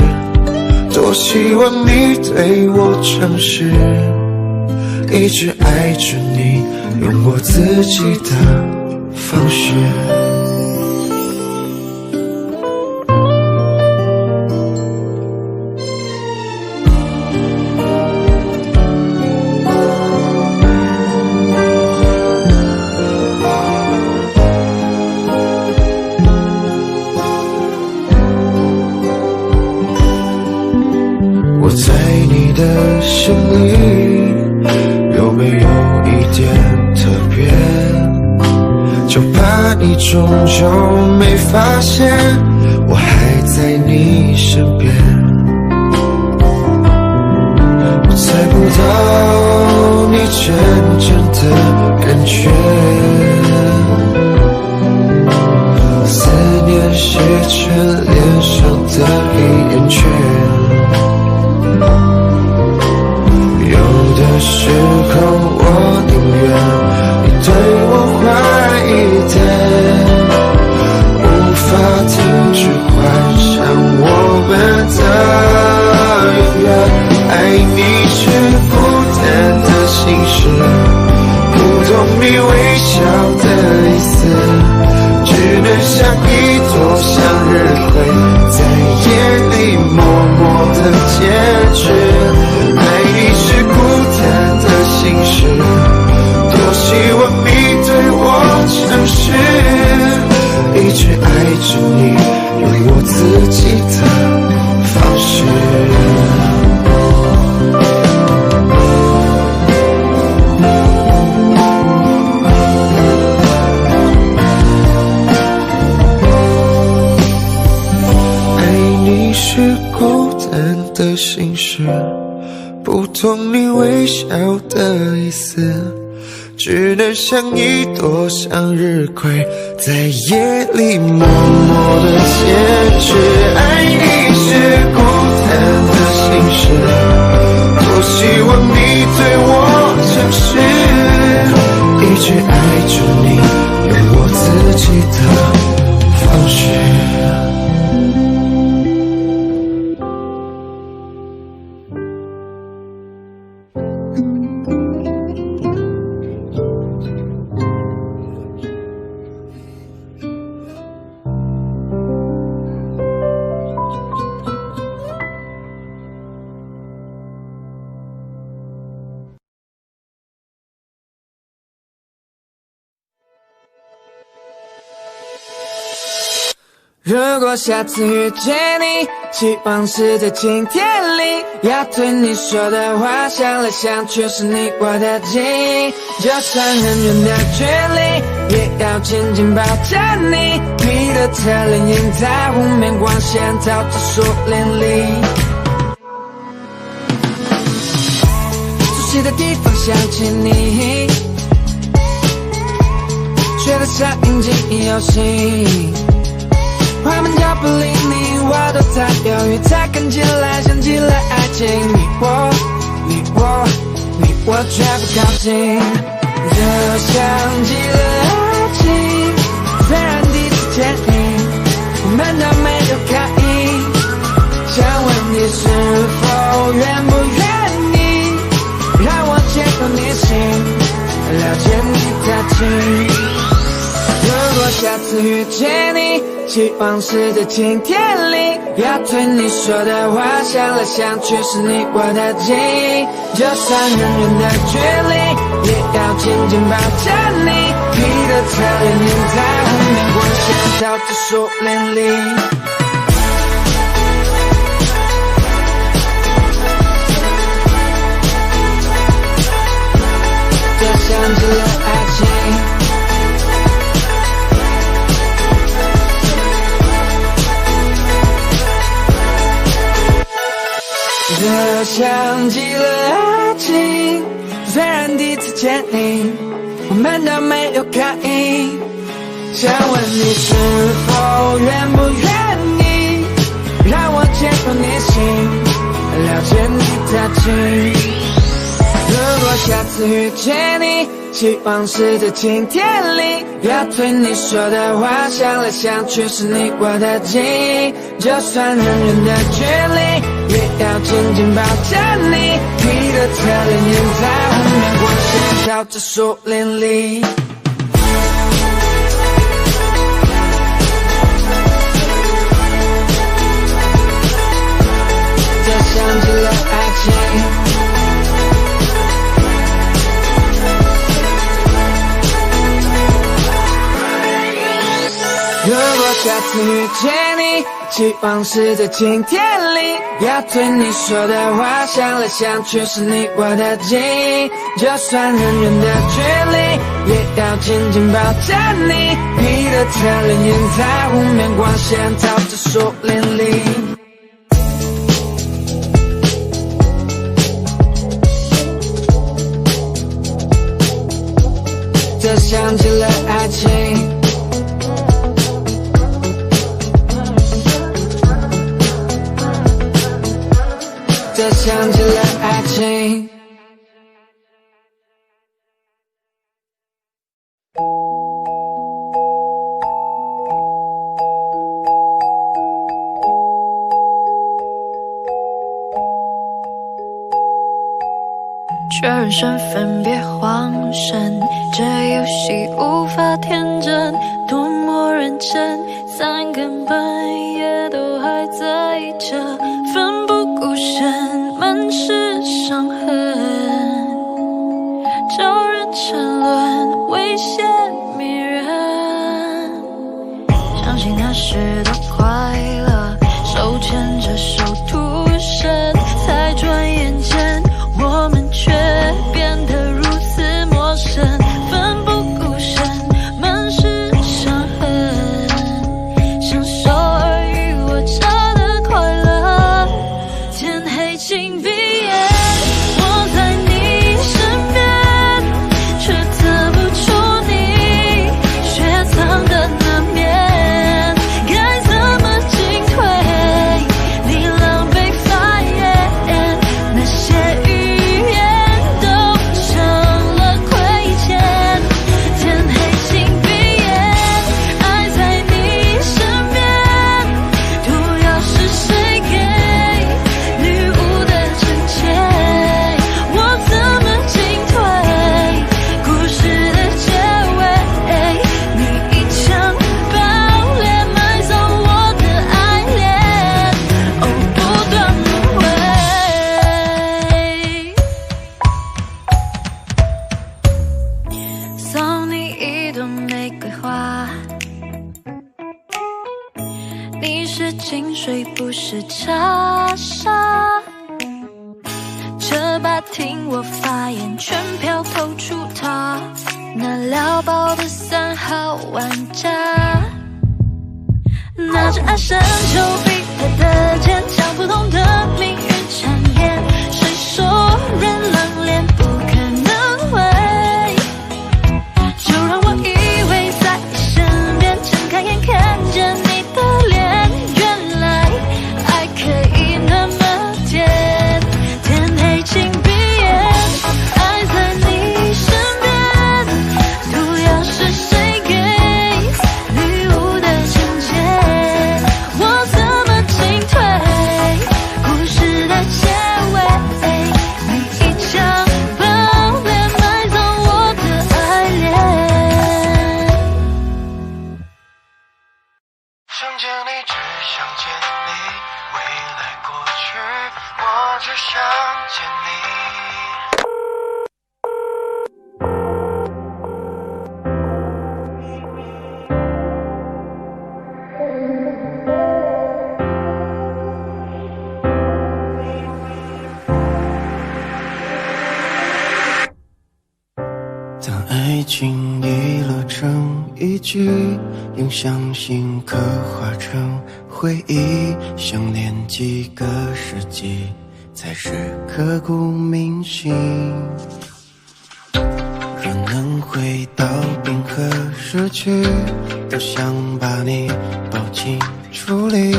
多希望你对我诚实，一直爱着你，用我自己的方式。在你的心里有没有一点特别，就怕你终究没发现我还在你身边。我猜不到你真正的感觉，思念写成脸上的黑眼圈，有的时候我宁愿你对我坏一点，无法停止幻想我们的永远。爱你是孤单的心事，不懂你微笑的意思，只能像一朵向日葵，在夜里默默地坚持。爱你是孤单的心事，多希望你对我诚实，一直爱着你，用我自己的方式。是孤单的心事，不懂你微笑的意思，只能像一朵向日葵，在夜里默默地坚持。爱你是孤单的心事，多希望你对我诚实，一直爱着你，用我自己的方式。如果下次遇见你，希望是在晴天里，要对你说的话，想来想去是你我的记忆。就算很远的距离，也要紧紧抱着你。你的侧脸映在湖面光线，照着树林里。熟悉的地方想起你，觉得像引进游戏。我们脚步离你我都在犹豫，才看起来像极了爱情。你我却不靠近，就像极了爱情。虽然第一次见你，我们都没有刻意，想问你是否愿不愿意让我接受你心，了解你的情。如果下次遇见你，希望是在晴天里，要对你说的话，想来想去是你我的记忆。就算很远的距离，也要紧紧抱着你。你的侧脸映在湖面光线，照着树林里。就像极了爱情。就像极了爱情，虽然第一次见你，我们都没有刻意，想问你是否愿不愿意让我接受你心，了解你的情。如果下次遇见你，希望是在晴天里，要对你说的话，想来想去是你我的记忆。就算很远的距离，也要紧紧抱着你。你的侧脸映在湖面光线，照着树林里。就像极了爱情。如果下次遇见你，希望是在晴天里，要对你说的话，想来想去是你我的记忆。就算很远的距离，也要紧紧抱着你。你的侧脸映在湖面光线，照着树林里。就像极了爱情。就像极了爱情。确认身份别慌神，这游戏无法天真，多么认真，三更半夜都还在这奋不顾身，满是伤痕，招人沉沦，危险迷人。相信那时的快乐，手牵着手徒生，才转眼间我们却变得如此陌生，奋不顾身，满是伤痕，享受尔虞我诈的快乐。天黑请闭眼，我井水不是茶沙。这把听我发言，全票投出他，那撩爆的3号玩家。拿着爱神丘比特的剑，将不同的命运缠延。谁说人冷脸不可能会？就让我依偎在你身边，睁开眼看见你的脸。原来爱可以那么甜，天黑请闭眼，爱在你身边。毒药是谁给礼物的情节？我怎么进退？故事的结尾，你一枪爆裂，埋葬我的爱恋。想见你，只想见你，未来过去，我只想见你。当爱情遗落成一句，用相信刻画成回忆，相连几个世纪，才是刻骨铭心。若能回到冰河时期，都想把你抱紧处理，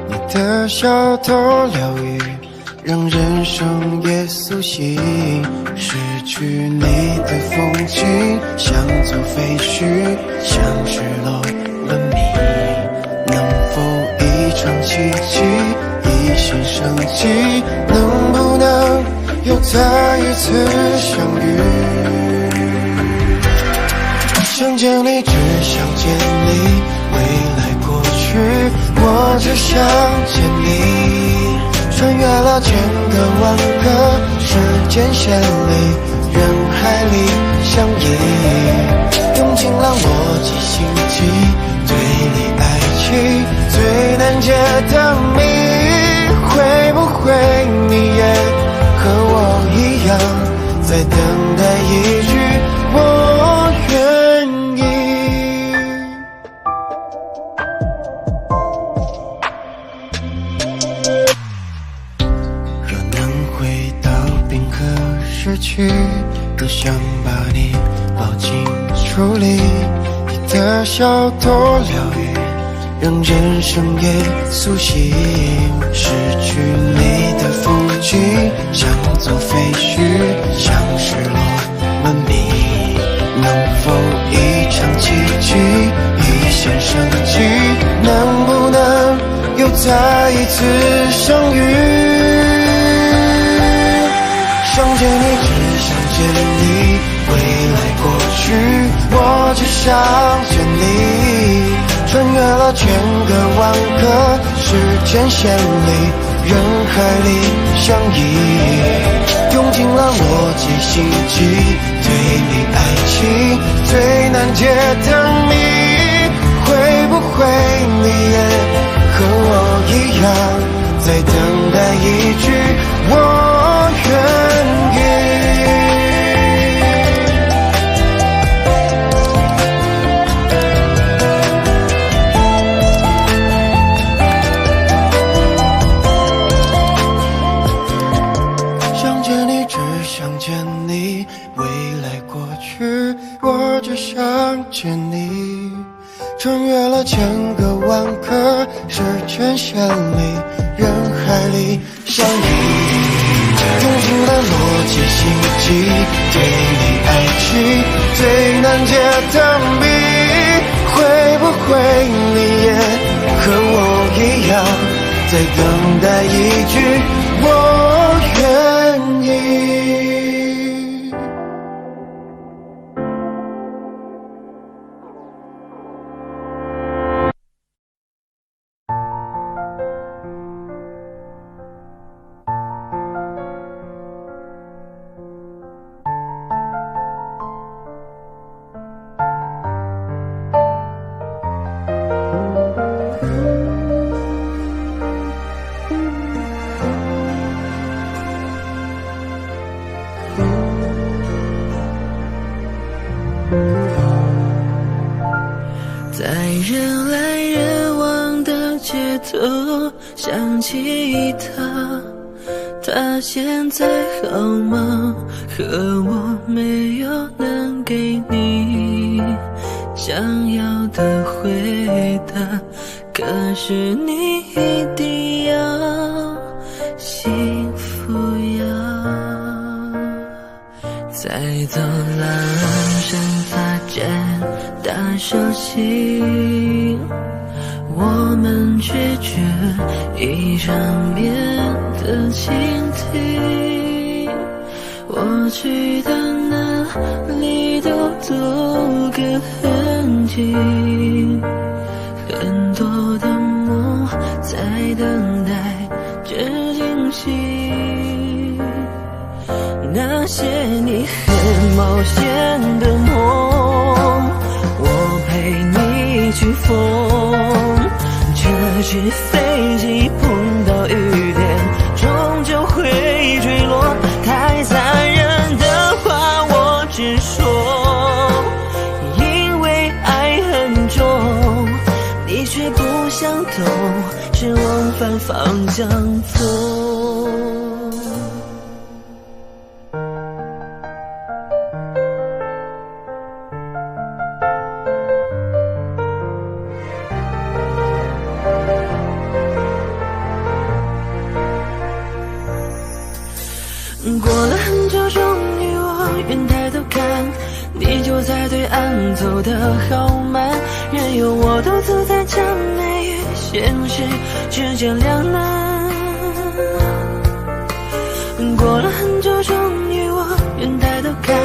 你的小偷疗愈，让人生也苏醒。失去你的风景，像座废墟，像失落了谜。能否一场奇迹，一线生机？能不能又再一次相遇？想见你，只想见你，未来过去，我只想见你。穿越了千个万个时间线里，人海里相依，用尽了逻辑心机，对你爱情最难解的谜。会不会你也和我一样，在等待一句我愿意？若能回到冰河时期，都想把你抱紧处理，你的小偷疗愈，让人生也苏醒。失去你的风景，像座废墟，像失落了谜。能否一场奇迹，一线生机？能不能又再一次相遇？想见你，只想见你，未来过去，我只想见你。穿越了千个万个时间线里，人海里相依，用尽了逻辑心机，对你爱情最难解的谜。会不会你也和我一样，在等待一句我愿意？想见你，只想见你，未来过去，我只想见你。穿越了千个万个时间线里，人海里相依，用尽了逻辑心机，对你爱情最难解的谜。会不会你也和我一样，在等待一句我愿意？人来人往的街头想起他，他现在好吗？可我没有能给你想要的回答，可是你一定要幸福呀。在走廊上发展大手心，我们拒绝衣裳边的倾听，我去的哪里都个痕迹，很多的梦在等待着惊喜，那些你很冒险的梦，我陪你去疯。这只飞机碰到雨点，终究会坠落。太残忍的话我只说，因为爱很重，你却不想懂，是往反方向走。过了很久，终于我愿抬头看，你就在对岸走得好慢，任由我独自在这美与现实之间两难。过了很久，终于我愿抬头看，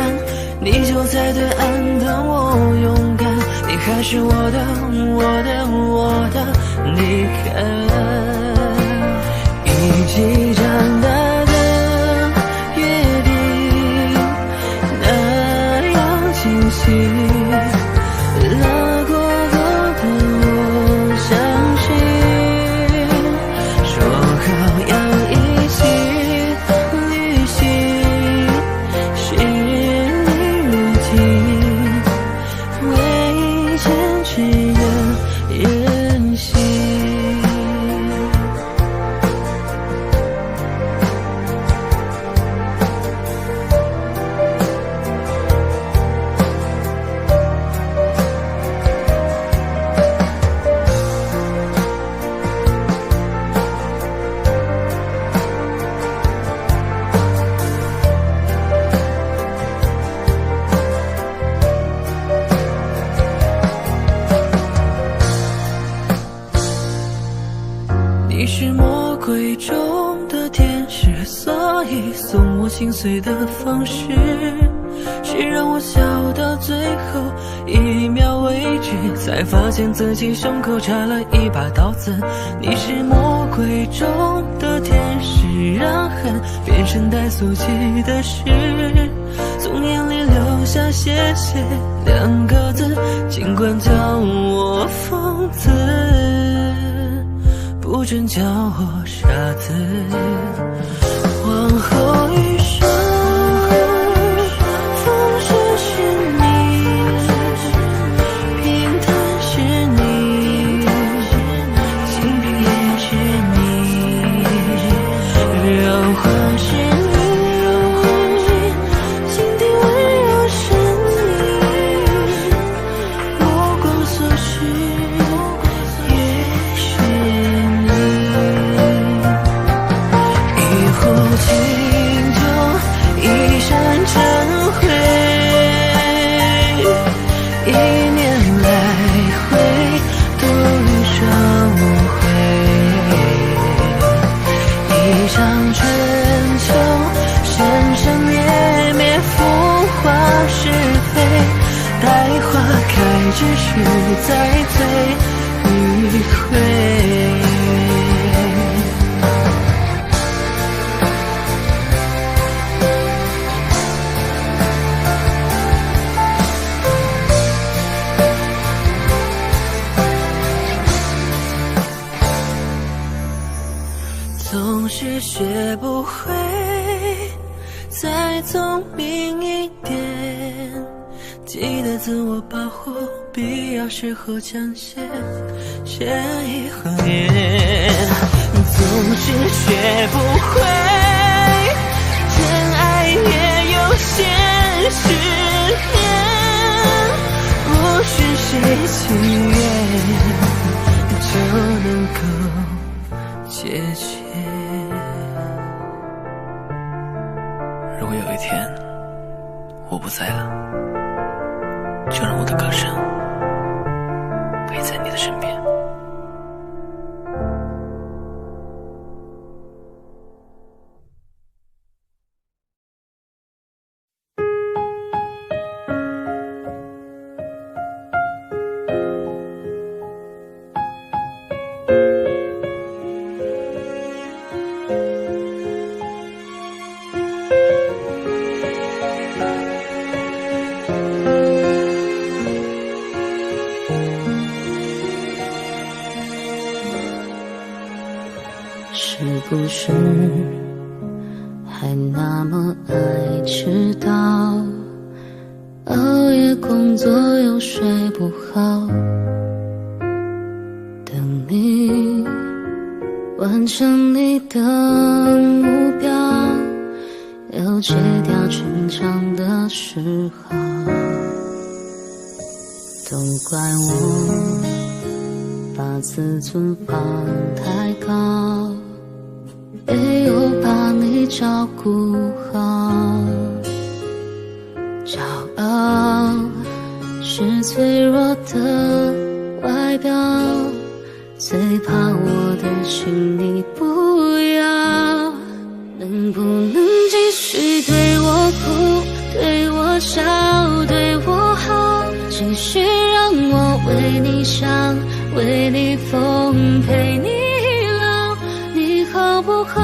你就在对岸等我勇敢，你还是我的，你看一起长大拉过沟的我相信，说好要一起旅行，是你如今唯一坚持的任性。你是魔鬼中的天使，所以送我心碎的方式是让我笑到最后一秒为止，才发现自己胸口插了一把刀子。你是魔鬼中的天使，让恨变成带俗气的事，从眼里流下谢谢两个字，尽管叫我疯子，不准叫我傻子。往后余生，风势是你，平淡是你，清贫也是你，让花是你，心底温柔是你，目光所视也是你。以后请就一闪成灰，一年来回多余伤回，一场春秋生生灭灭，浮华是非，待花开之时再醉一回。总是学不会再聪明一点，记得自我保护，必要时候讲写一行言，总是学不会，真爱也有限时间，不是谁情愿就能够解决。如果有一天我不在了，就让我的歌声陪在你的身边。是不是还那么爱迟到？熬夜工作又睡不好，等你完成你的目标，要戒掉逞强的嗜好。都怪我把自尊放太高，没有把你照顾好。骄傲是脆弱的外表，最怕我的心你不要。能不能继续对我哭，对我笑，对我好，继续让我为你想，为你疯，陪你老，你好不好？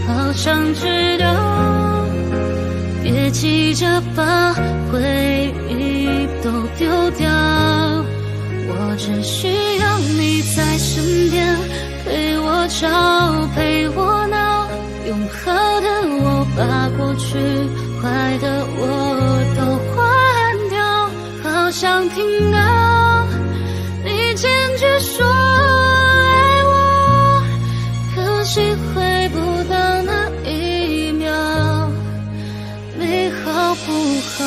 好想知道，别急着把回忆都丢掉，我只需要你在身边，陪我吵，陪我闹，用好的我把过去坏的我都换掉，好想听到你坚决说爱我，可惜回不到那一秒，你好不好？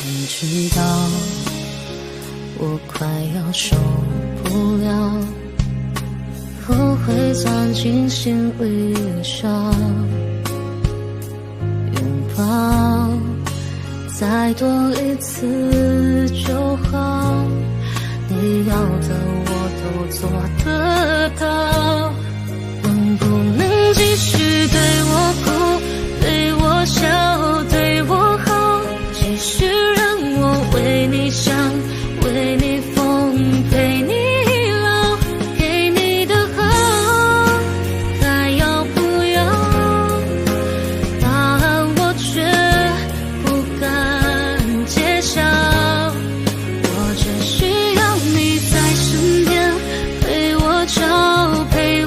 你知道我快要受不了，我会钻进心里伤，拥抱再多一次就好，你要的我都做得到。能不能继续对我哭，对我笑，对我好，继续让我为你想，为你疯，陪你老，给你的好，还要不要？答案我却不敢揭晓，我只需要你在身边，陪我吵，陪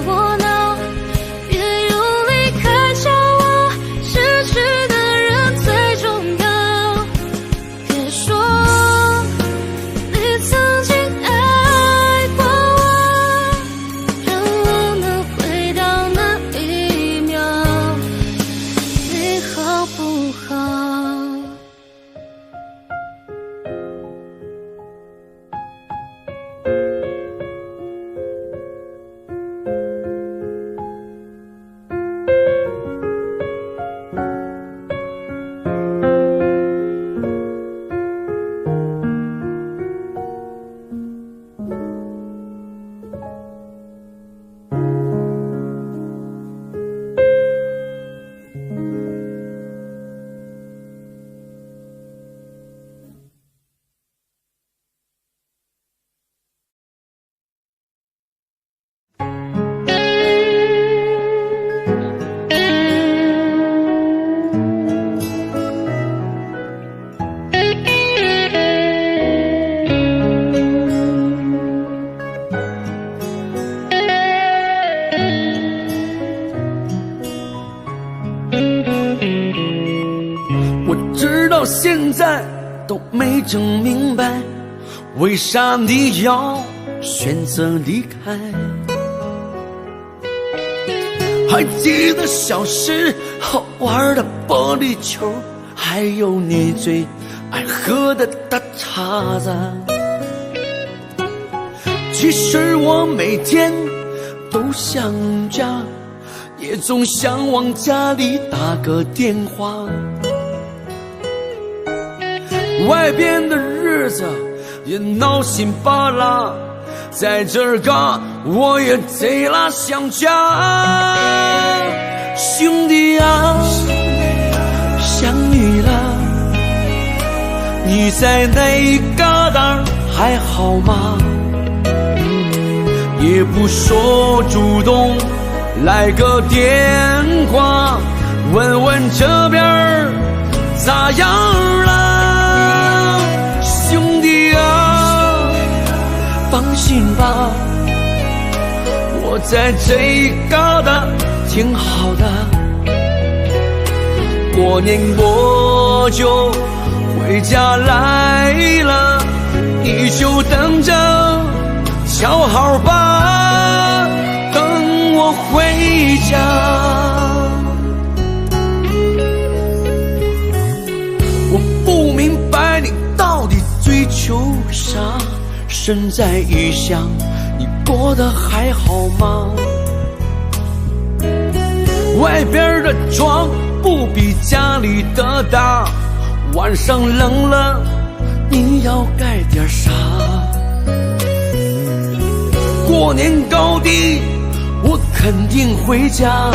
现在都没整明白，为啥你要选择离开。还记得小时候玩的玻璃球，还有你最爱喝的大碴子。其实我每天都想家，也总想往家里打个电话。外边的日子也闹心巴拉，在这儿嘎我也贼拉想家。兄弟啊，想你了，你在那一旮沓还好吗？也不说主动来个电话，问问这边咋样了？兄弟啊，放心吧，我在这一旮沓挺好的。过年我就回家来了，你就等着瞧好吧，等我回家。我不明白你到底追求啥，身在异乡，你过得还好吗？外边的床不比家里的大，晚上冷了你要盖点啥？过年高低我肯定回家，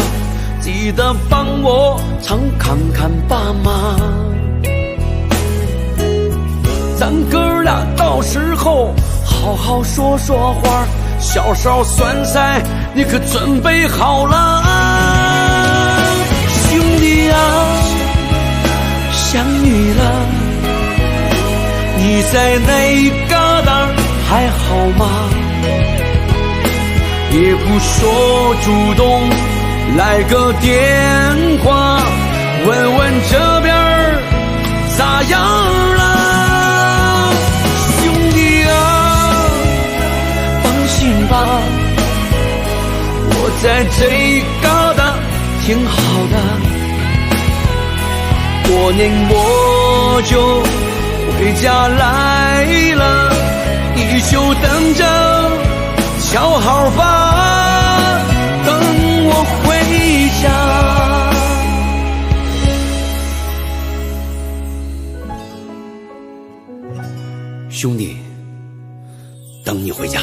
记得帮我常看看爸妈。咱哥俩到时候好好说说话，小烧酸菜你可准备好了啊？兄弟啊，想你了，你在那一旮沓还好吗？也不说主动来个电话，问问这边咋样了？兄弟啊，放心吧，我在这一旮沓挺好的。过年我就回家来了，你就等着瞧好吧，等我回家。兄弟，等你回家。